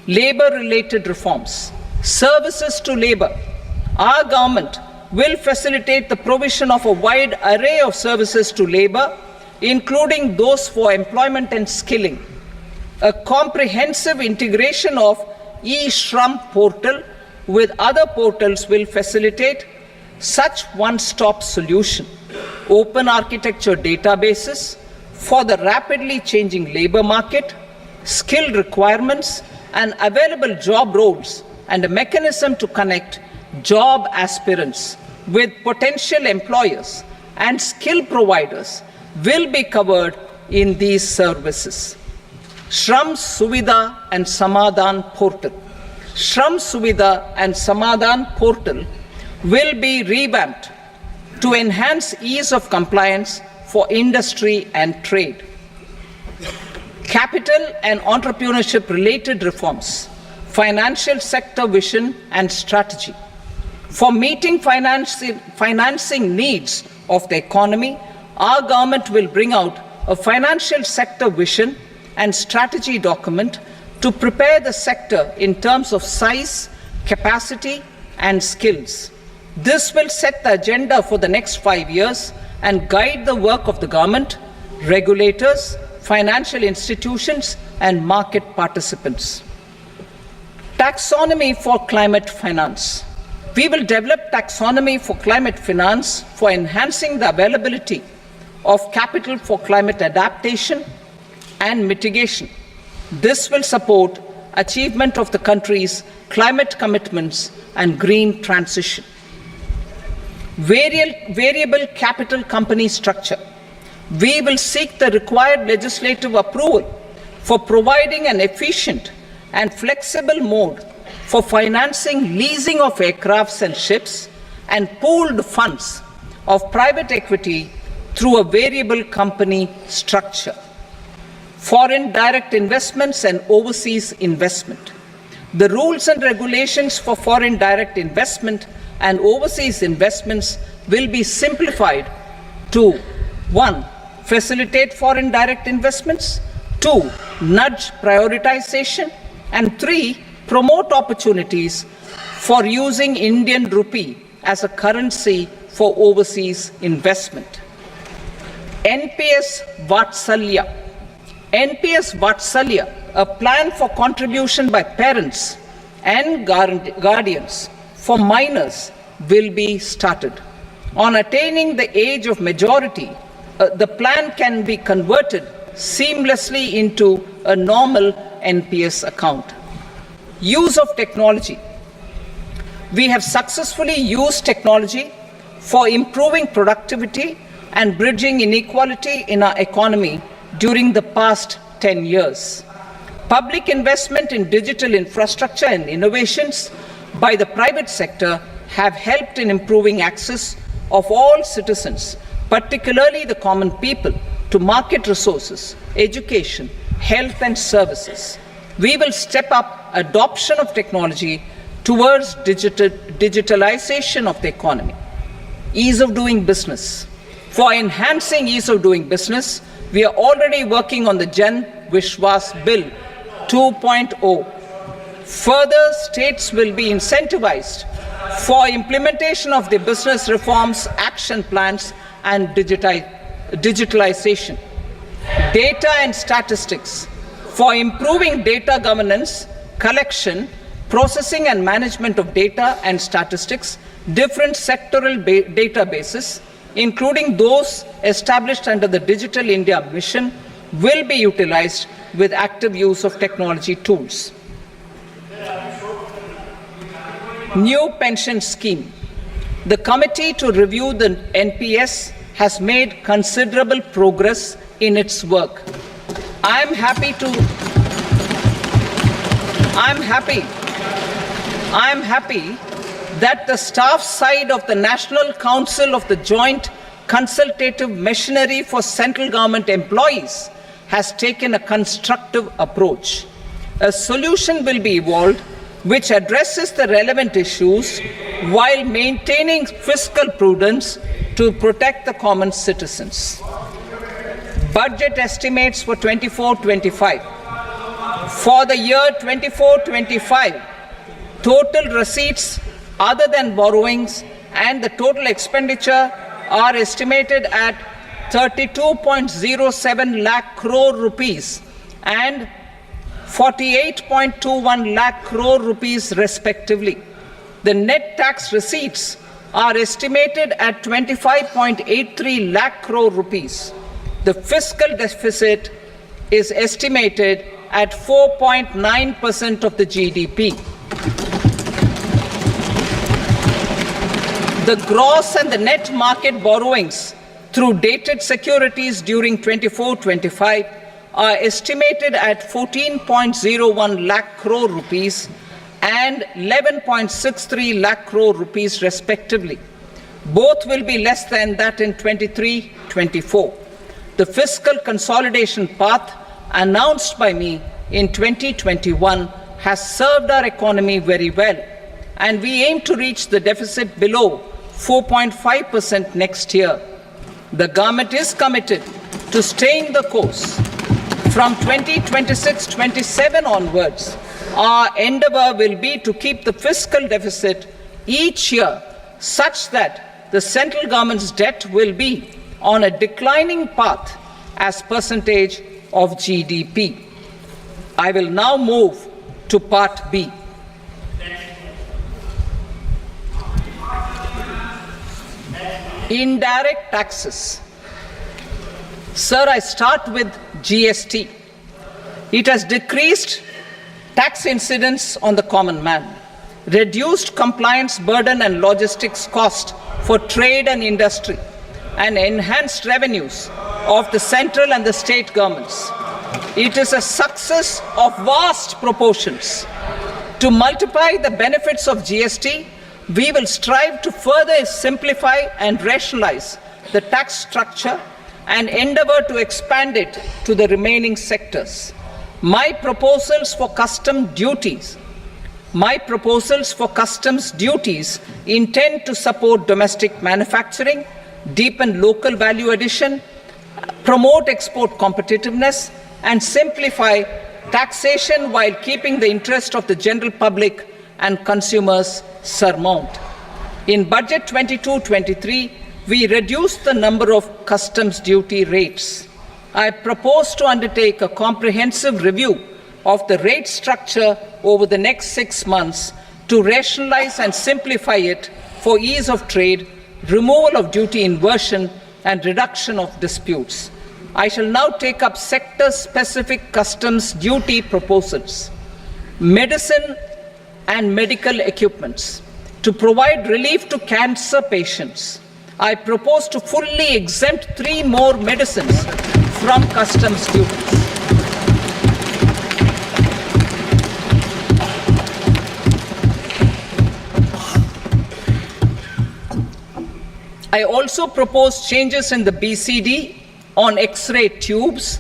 Labor-related reforms, services to labor. Our government will facilitate the provision of a wide array of services to labor, including those for employment and skilling. A comprehensive integration of e-Shram portal with other portals will facilitate such one-stop solution. Open architecture databases for the rapidly changing labor market, skill requirements, and available job roles, and a mechanism to connect job aspirants with potential employers and skill providers will be covered in these services. Shram Suvidha and Samadhan portal. Shram Suvidha and Samadhan portal will be revamped to enhance ease of compliance for industry and trade. Capital and entrepreneurship related reforms, financial sector vision and strategy. For meeting financing needs of the economy, our government will bring out a financial sector vision and strategy document to prepare the sector in terms of size, capacity, and skills. This will set the agenda for the next 5 years and guide the work of the government, regulators, financial institutions, and market participants. Taxonomy for climate finance. We will develop taxonomy for climate finance for enhancing the availability of capital for climate adaptation and mitigation. This will support achievement of the country's climate commitments and green transition. Variable capital company structure. We will seek the required legislative approval for providing an efficient and flexible mode for financing leasing of aircrafts and ships and pooled funds of private equity through a variable company structure. Foreign direct investments and overseas investment. The rules and regulations for foreign direct investment and overseas investments will be simplified to 1. Facilitate foreign direct investments, 2. Nudge prioritization, and 3. Promote opportunities for using Indian rupee as a currency for overseas investment. NPS Vatsalya. NPS Vatsalya, a plan for contribution by parents and guardians for minors, will be started. On attaining the age of majority, the plan can be converted seamlessly into a normal NPS account. Use of technology. We have successfully used technology for improving productivity and bridging inequality in our economy during the past 10 years. Public investment in digital infrastructure and innovations by the private sector have helped in improving access of all citizens, particularly the common people, to market resources, education, health and services. We will step up adoption of technology towards digitalization of the economy. Ease of doing business. For enhancing ease of doing business, we are already working on the Jan Vishwas Bill 2.0. Further, states will be incentivized for implementation of the business reforms, action plans, and digitalization. Data and statistics. For improving data governance, collection, processing and management of data and statistics, different sectoral databases, including those established under the Digital India Mission, will be utilized with active use of technology tools. New pension scheme. The committee to review the NPS has made considerable progress in its work. I am happy that the staff side of the National Council of the Joint Consultative Machinery for Central Government Employees has taken a constructive approach. A solution will be evolved which addresses the relevant issues while maintaining fiscal prudence to protect the common citizens. Budget estimates for 24-25. For the year 24-25, total receipts other than borrowings and the total expenditure are estimated at 32.07 lakh crore rupees and 48.21 lakh crore rupees respectively. The net tax receipts are estimated at 25.83 lakh crore rupees. The fiscal deficit is estimated at 4.9% of the GDP. The gross and the net market borrowings through dated securities during 24-25 are estimated at 14.01 lakh crore rupees and 11.63 lakh crore rupees respectively. Both will be less than that in 23-24. The fiscal consolidation path announced by me in 2021 has served our economy very well, and we aim to reach the deficit below 4.5% next year. The government is committed to staying the course. From 2026-27 onwards, our endeavor will be to keep the fiscal deficit each year such that the central government's debt will be on a declining path as percentage of GDP. I will now move to Part B. Indirect taxes. Sir, I start with GST. It has decreased tax incidence on the common man, reduced compliance burden and logistics cost for trade and industry, and enhanced revenues of the central and the state governments. It is a success of vast proportions. To multiply the benefits of GST, we will strive to further simplify and rationalize the tax structure and endeavor to expand it to the remaining sectors. My proposals for customs duties intend to support domestic manufacturing, deepen local value addition, promote export competitiveness, and simplify taxation while keeping the interest of the general public and consumers surmount. In Budget 22-23, we reduced the number of customs duty rates. I propose to undertake a comprehensive review of the rate structure over the next 6 months to rationalize and simplify it for ease of trade, removal of duty inversion, and reduction of disputes. I shall now take up sector-specific customs duty proposals. Medicine and medical equipments. To provide relief to cancer patients, I propose to fully exempt 3 more medicines from customs duties. I also propose changes in the BCD on X-ray tubes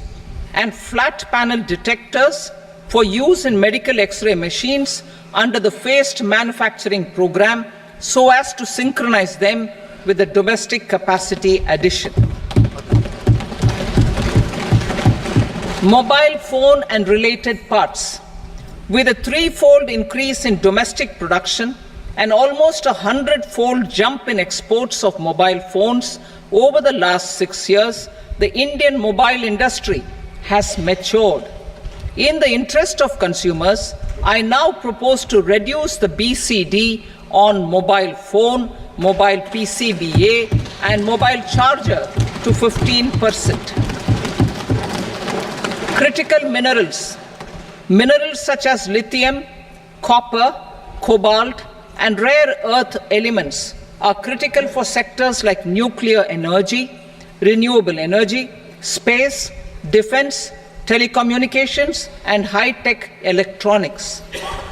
and flat panel detectors for use in medical X-ray machines under the phased manufacturing program so as to synchronize them with the domestic capacity addition. Mobile phone and related parts. With a 3-fold increase in domestic production and almost a 100-fold jump in exports of mobile phones over the last 6 years, the Indian mobile industry has matured. In the interest of consumers, I now propose to reduce the BCD on mobile phone, mobile PCBA, and mobile charger to 15%. Critical minerals. Minerals such as lithium, copper, cobalt, and rare earth elements are critical for sectors like nuclear energy, renewable energy, space, defense, telecommunications, and high-tech electronics.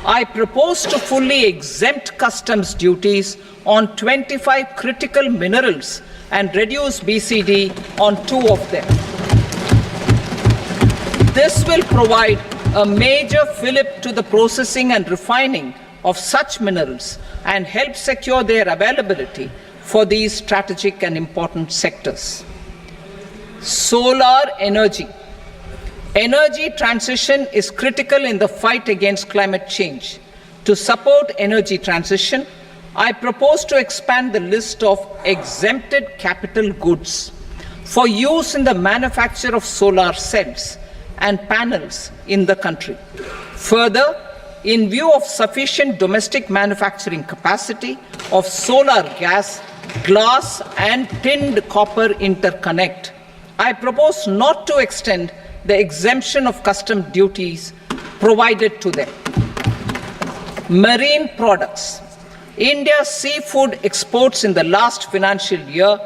I propose to fully exempt customs duties on 25 critical minerals and reduce BCD on 2 of them. This will provide a major fillip to the processing and refining of such minerals and help secure their availability for these strategic and important sectors. Solar energy. Energy transition is critical in the fight against climate change. To support energy transition, I propose to expand the list of exempted capital goods for use in the manufacture of solar cells and panels in the country. Further, in view of sufficient domestic manufacturing capacity of solar gas, glass and tinned copper interconnect, I propose not to extend the exemption of custom duties provided to them. Marine products. India's seafood exports in the last financial year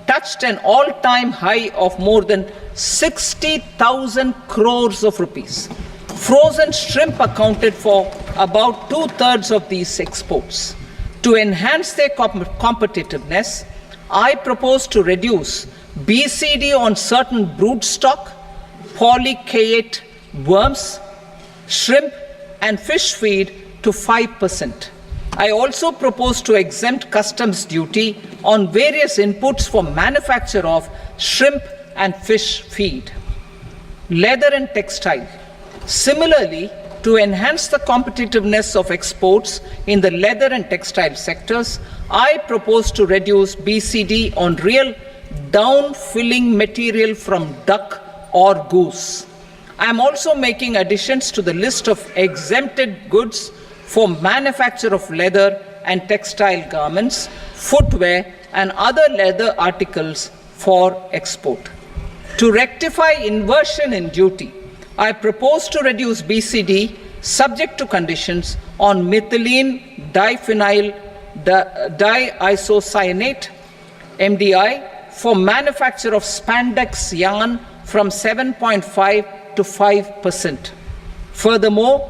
touched an all-time high of more than 60,000 crores of rupees. Frozen shrimp accounted for about 2/3 of these exports. To enhance their competitiveness, I propose to reduce BCD on certain broodstock, polychaete worms, shrimp and fish feed to 5%. I also propose to exempt customs duty on various inputs for manufacture of shrimp and fish feed. Leather and textile. Similarly, to enhance the competitiveness of exports in the leather and textile sectors, I propose to reduce BCD on real down-filling material from duck or goose. I am also making additions to the list of exempted goods for manufacture of leather and textile garments, footwear and other leather articles for export. To rectify inversion in duty, I propose to reduce BCD subject to conditions on methylene diphenyl diisocyanate MDI for manufacture of spandex yarn from 7.5 to 5%. Furthermore,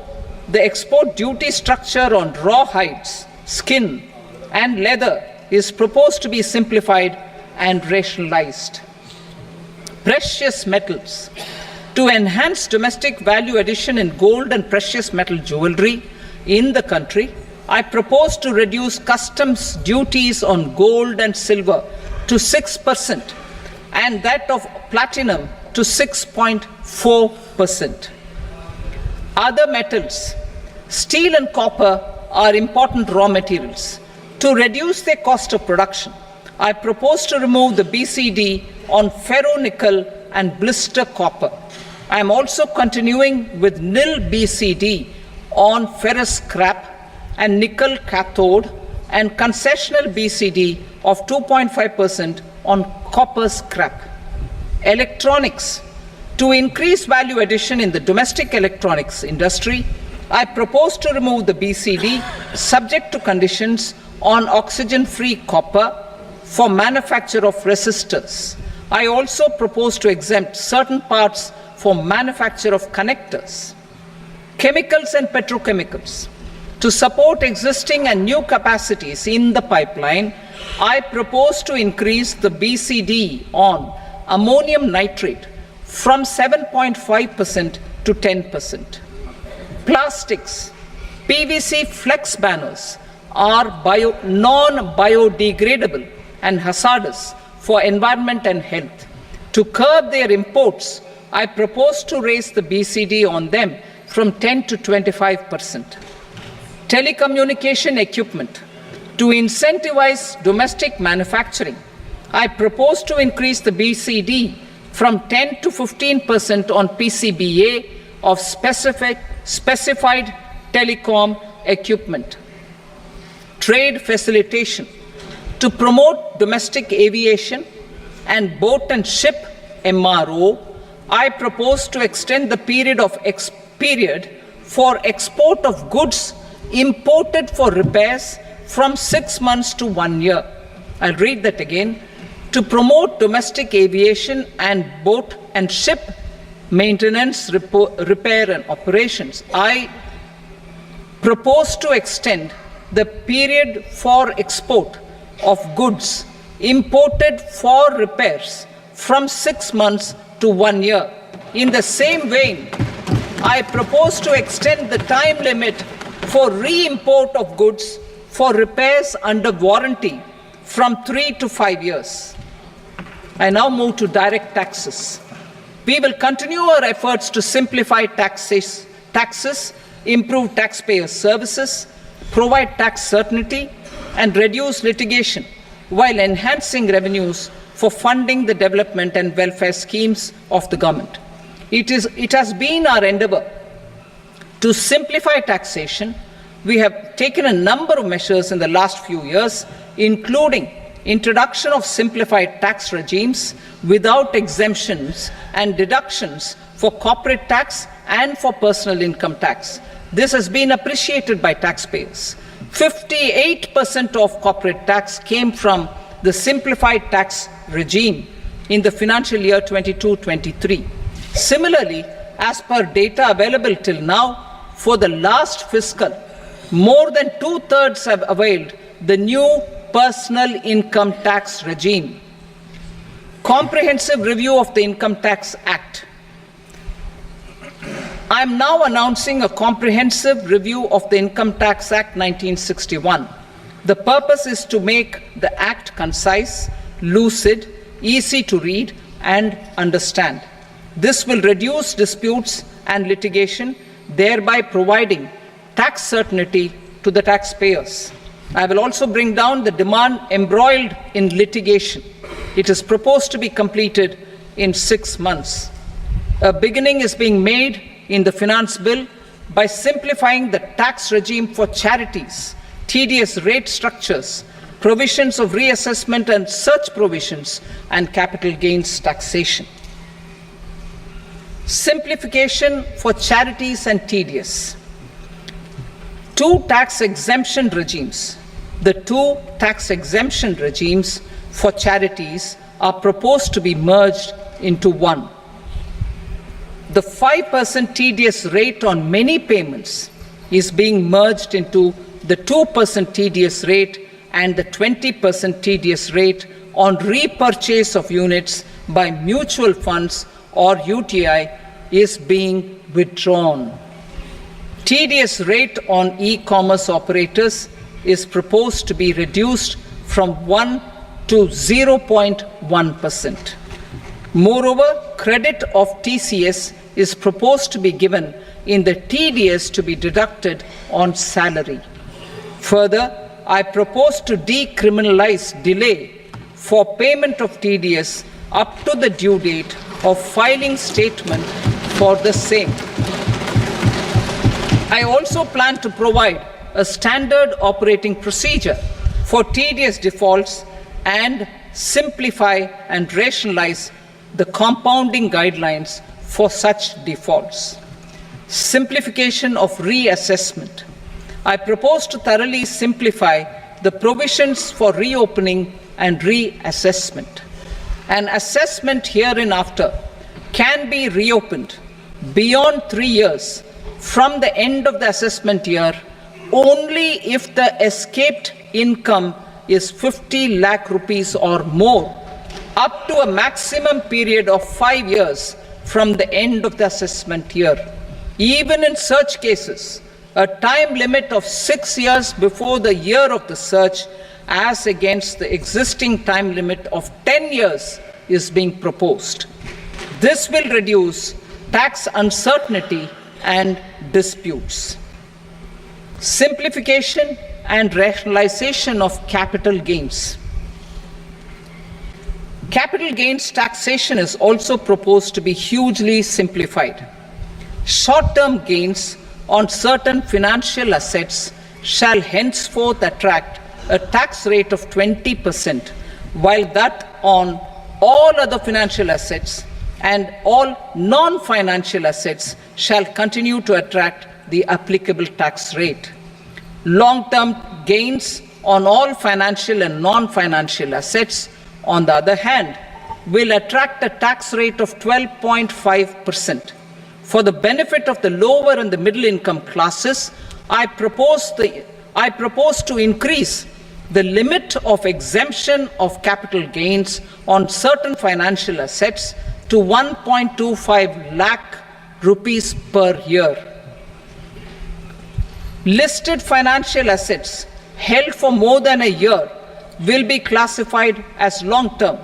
the export duty structure on raw hides, skin and leather is proposed to be simplified and rationalized. Precious metals. To enhance domestic value addition in gold and precious metal jewelry in the country, I propose to reduce customs duties on gold and silver to 6% and that of platinum to 6.4%. Other metals. Steel and copper are important raw materials. To reduce their cost of production, I propose to remove the BCD on ferronickel and blister copper. I am also continuing with nil BCD on ferrous scrap and nickel cathode and concessional BCD of 2.5% on copper scrap. Electronics. To increase value addition in the domestic electronics industry, I propose to remove the BCD subject to conditions on oxygen-free copper for manufacture of resistors. I also propose to exempt certain parts for manufacture of connectors. Chemicals and petrochemicals. To support existing and new capacities in the pipeline, I propose to increase the BCD on ammonium nitrate from 7.5% to 10%. Plastics. PVC flex banners are non-biodegradable and hazardous for environment and health. To curb their imports, I propose to raise the BCD on them from 10 to 25%. Telecommunication equipment. To incentivize domestic manufacturing, I propose to increase the BCD from 10 to 15% on PCBA of specified telecom equipment. Trade facilitation. To promote domestic aviation and boat and ship MRO, I propose to extend the period for export of goods imported for repairs from 6 months to 1 year. I'll read that again. To promote domestic aviation and boat and ship maintenance, repair and operations, I propose to extend the period for export of goods imported for repairs from 6 months to 1 year. In the same vein, I propose to extend the time limit for re-import of goods for repairs under warranty from 3 to 5 years. I now move to direct taxes. We will continue our efforts to simplify taxes, improve taxpayer services, provide tax certainty, and reduce litigation while enhancing revenues for funding the development and welfare schemes of the government. It has been our endeavor to simplify taxation. We have taken a number of measures in the last few years, including introduction of simplified tax regimes without exemptions and deductions for corporate tax and for personal income tax. This has been appreciated by taxpayers. 58% of corporate tax came from the simplified tax regime in the financial year 22-23. Similarly, as per data available till now, for the last fiscal, more than 2/3 have availed the new personal income tax regime. Comprehensive review of the Income Tax Act. I am now announcing a comprehensive review of the Income Tax Act 1961. The purpose is to make the Act concise, lucid, easy to read and understand. This will reduce disputes and litigation, thereby providing tax certainty to the taxpayers. I will also bring down the demand embroiled in litigation. It is proposed to be completed in 6 months. A beginning is being made in the finance bill by simplifying the tax regime for charities, tedious rate structures, provisions of reassessment and such provisions, and capital gains taxation. Simplification for charities and tedious. Two tax exemption regimes. The two tax exemption regimes for charities are proposed to be merged into one. The 5% tedious rate on many payments is being merged into the 2% tedious rate, and the 20% tedious rate on repurchase of units by mutual funds or UTI is being withdrawn. Tedious rate on e-commerce operators is proposed to be reduced from 1 to 0.1%. Moreover, credit of TCS is proposed to be given in the TDS to be deducted on salary. Further, I propose to decriminalize delay for payment of TDS up to the due date of filing statement for the same. I also plan to provide a standard operating procedure for TDS defaults and simplify and rationalize the compounding guidelines for such defaults. Simplification of reassessment. I propose to thoroughly simplify the provisions for reopening and reassessment. An assessment hereinafter can be reopened beyond 3 years from the end of the assessment year only if the escaped income is 50 lakh rupees or more, up to a maximum period of 5 years from the end of the assessment year. Even in such cases, a time limit of 6 years before the year of the search, as against the existing time limit of 10 years, is being proposed. This will reduce tax uncertainty and disputes. Simplification and rationalization of capital gains. Capital gains taxation is also proposed to be hugely simplified. Short-term gains on certain financial assets shall henceforth attract a tax rate of 20%, while that on all other financial assets and all non-financial assets shall continue to attract the applicable tax rate. Long-term gains on all financial and non-financial assets, on the other hand, will attract a tax rate of 12.5%. For the benefit of the lower and the middle income classes, I propose to increase the limit of exemption of capital gains on certain financial assets to 1.25 lakh rupees per year. Listed financial assets held for more than a year will be classified as long-term,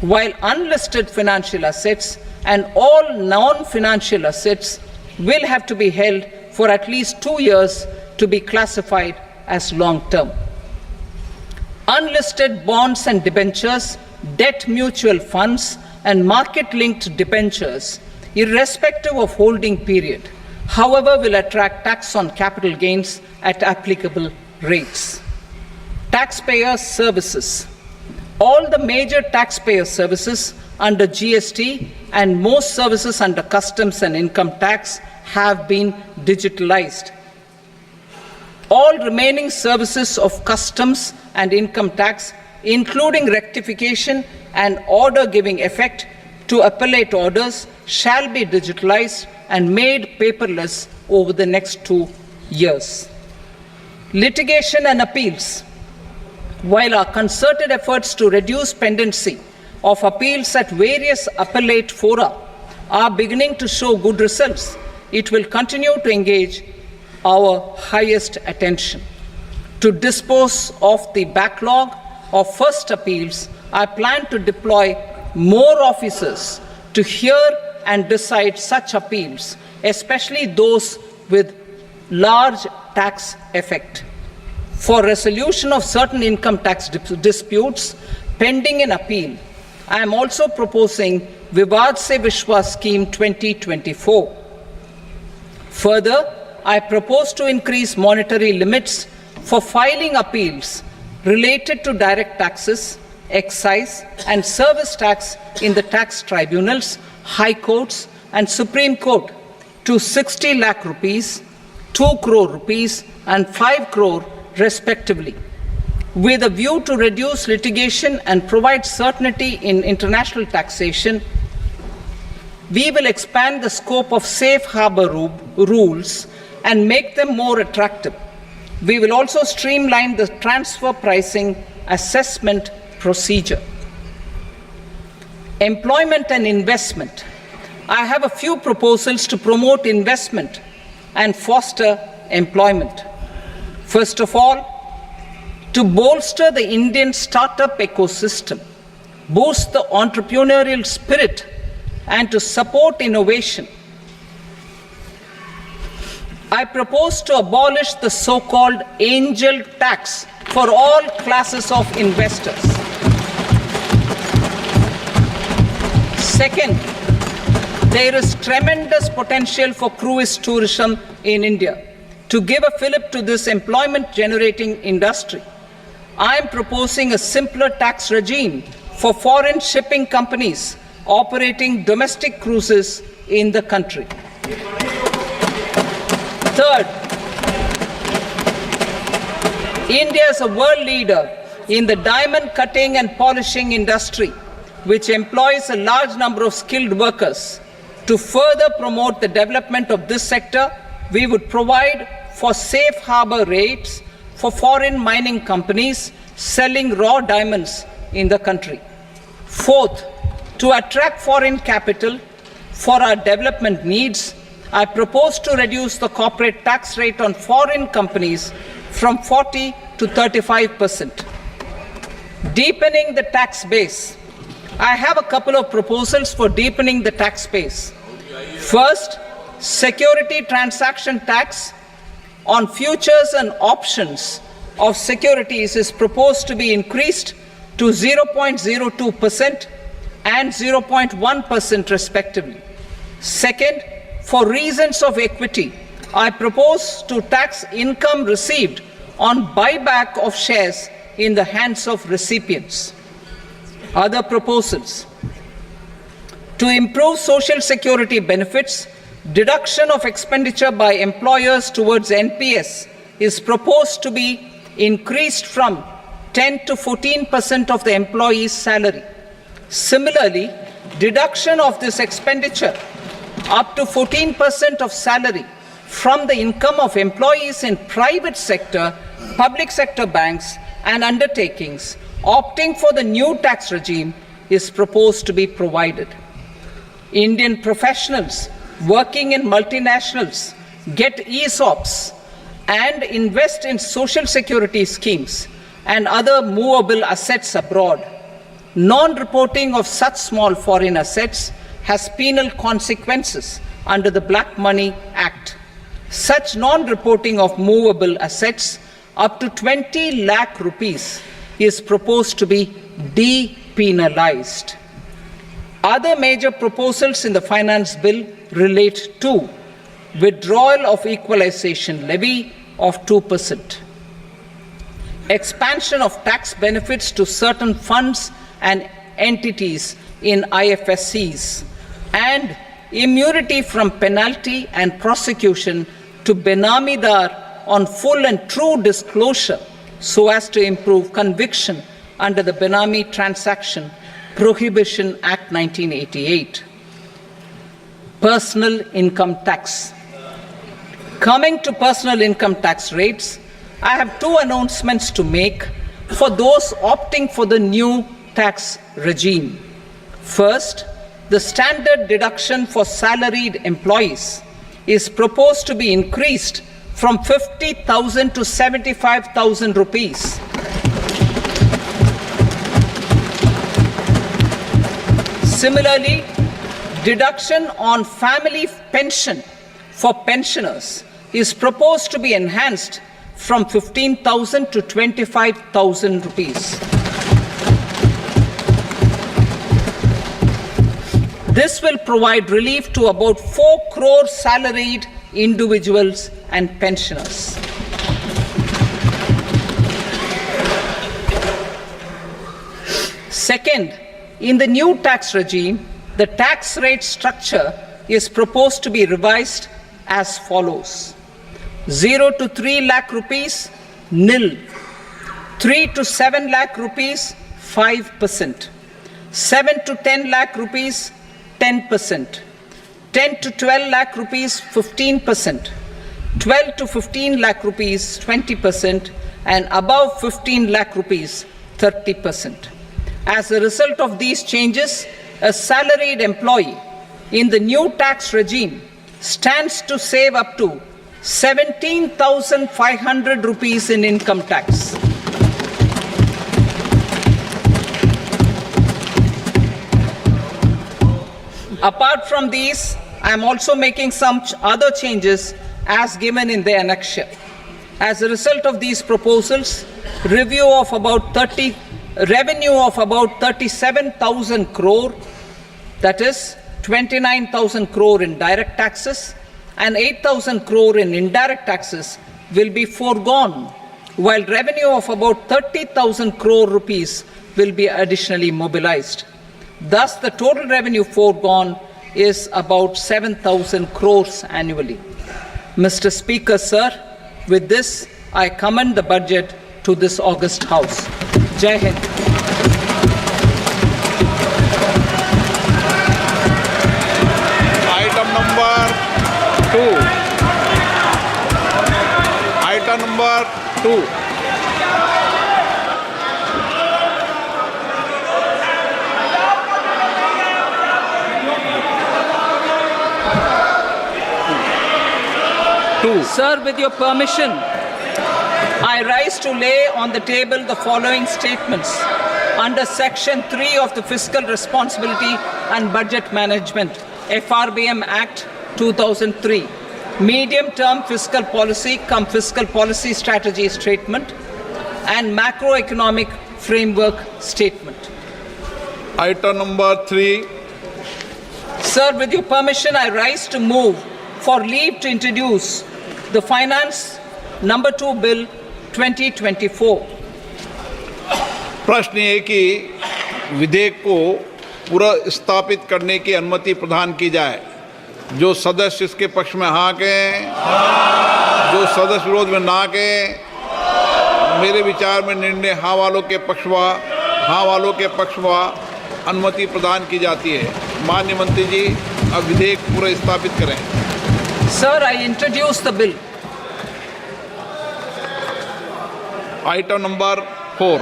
while unlisted financial assets and all non-financial assets will have to be held for at least 2 years to be classified as long-term. Unlisted bonds and debentures, debt mutual funds, and market-linked debentures, irrespective of holding period, however, will attract tax on capital gains at applicable rates. Taxpayer services. All the major taxpayer services under GST and most services under customs and income tax have been digitalized. All remaining services of customs and income tax, including rectification and order giving effect to appellate orders, shall be digitalized and made paperless over the next 2 years. Litigation and appeals. While our concerted efforts to reduce pendency of appeals at various appellate fora are beginning to show good results, it will continue to engage our highest attention. To dispose of the backlog of first appeals, I plan to deploy more officers to hear and decide such appeals, especially those with large tax effect. For resolution of certain income tax disputes pending an appeal, I am also proposing Vivad Se Vishwas Scheme 2024. Further, I propose to increase monetary limits for filing appeals related to direct taxes, excise, and service tax in the tax tribunals, high courts, and Supreme Court to 60 lakh rupees, 2 crore rupees, and 5 crore respectively, with a view to reduce litigation and provide certainty in international taxation. We will expand the scope of safe harbor rules and make them more attractive. We will also streamline the transfer pricing assessment procedure. Employment and investment. I have a few proposals to promote investment and foster employment. First of all, to bolster the Indian startup ecosystem, boost the entrepreneurial spirit, and to support innovation, I propose to abolish the so-called angel tax for all classes of investors. Second, there is tremendous potential for cruise tourism in India. To give a fillip to this employment-generating industry, I am proposing a simpler tax regime for foreign shipping companies operating domestic cruises in the country. Third, India is a world leader in the diamond cutting and polishing industry, which employs a large number of skilled workers. To further promote the development of this sector, we would provide for safe harbor rates for foreign mining companies selling raw diamonds in the country. Fourth, to attract foreign capital for our development needs, I propose to reduce the corporate tax rate on foreign companies from 40 to 35%. Deepening the tax base. I have a couple of proposals for deepening the tax base. First, security transaction tax on futures and options of securities is proposed to be increased to 0.02% and 0.1% respectively. Second, for reasons of equity, I propose to tax income received on buyback of shares in the hands of recipients. Other proposals: to improve social security benefits, deduction of expenditure by employers towards NPS is proposed to be increased from 10 to 14% of the employee's salary. Similarly, deduction of this expenditure up to 14% of salary from the income of employees in private sector, public sector banks and undertakings opting for the new tax regime is proposed to be provided. Indian professionals working in multinationals get ESOPs and invest in social security schemes and other movable assets abroad. Non-reporting of such small foreign assets has penal consequences under the Black Money Act. Such non-reporting of movable assets up to 20 lakh rupees is proposed to be depenalized. Other major proposals in the finance bill relate to withdrawal of equalization levy of 2%, expansion of tax benefits to certain funds and entities in IFSCs, and immunity from penalty and prosecution to Benamidar on full and true disclosure so as to improve conviction under the Benami Transaction Prohibition Act 1988. Personal income tax. Coming to personal income tax rates, I have two announcements to make for those opting for the new tax regime. First, the standard deduction for salaried employees is proposed to be increased from 50,000 to 75,000 rupees. Similarly, deduction on family pension for pensioners is proposed to be enhanced from 15,000 to 25,000 rupees. This will provide relief to about 4 crore salaried individuals and pensioners. Second, in the new tax regime, the tax rate structure is proposed to be revised as follows: 0 to 3 lakh rupees, nil; 3 to 7 lakh rupees, 5%; 7 to 10 lakh rupees, 10%; 10 to 12 lakh rupees, 15%; 12 to 15 lakh rupees, 20%; and above 15 lakh rupees, 30%. As a result of these changes, a salaried employee in the new tax regime stands to save up to 17,500 rupees in income tax. Apart from these, I am also making some other changes as given in the annexure. As a result of these proposals, revenue of about 37,000 crore, that is 29,000 crore in direct taxes and 8,000 crore in indirect taxes, will be foregone, while revenue of about 30,000 crore rupees will be additionally mobilized. Thus, the total revenue foregone is about 7,000 crores annually. Mr. Speaker, sir, with this, I commend the budget to this august House. Jai Hind. Item number 2. Item number 2. Sir, with your permission, I rise to lay on the table the following statements under Section 3 of the Fiscal Responsibility and Budget Management, FRBM Act 2003, Medium-Term Fiscal Policy cum Fiscal Policy Strategy Statement and Macroeconomic Framework Statement. Item number 3. Sir, with your permission, I rise to move for leave to introduce the Finance Number 2 Bill 2024. प्रश्न ये कि विधेयक को पुनर्स्थापित करने की अनुमति प्रदान की जाए। जो सदस्य इसके पक्ष में हाँ कहें, जो सदस्य विरोध में ना कहें। मेरे विचार में निर्णय हाँ वालों के पक्ष में अनुमति प्रदान की जाती है। माननीय मंत्री जी, अब विधेयक पुनर्स्थापित करें। Sir, I introduce the bill. Item number 4.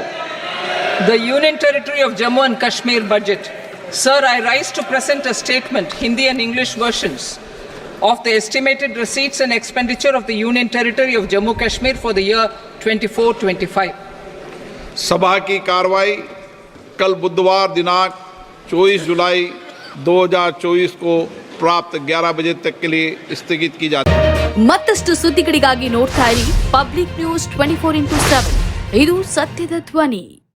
The Union Territory of Jammu and Kashmir budget. Sir, I rise to present a statement, Hindi and English versions, of the estimated receipts and expenditure of the Union Territory of Jammu Kashmir for the year 24-25. सभा की कार्रवाई कल बुधवार दिनांक 24 जुलाई 2024 को प्राप्त 11 बजे तक के लिए स्थगित की जाती है. ಮತ್ತಷ್ಟು ಸುದ್ದಿಗಳಿಗಾಗಿ ನೋಡ್ತಾ ಇರಿ ಪಬ್ಲಿಕ್ ನ್ಯೂಸ್ 24x7. ಇದು ಸತ್ಯದ ಧ್ವನಿ.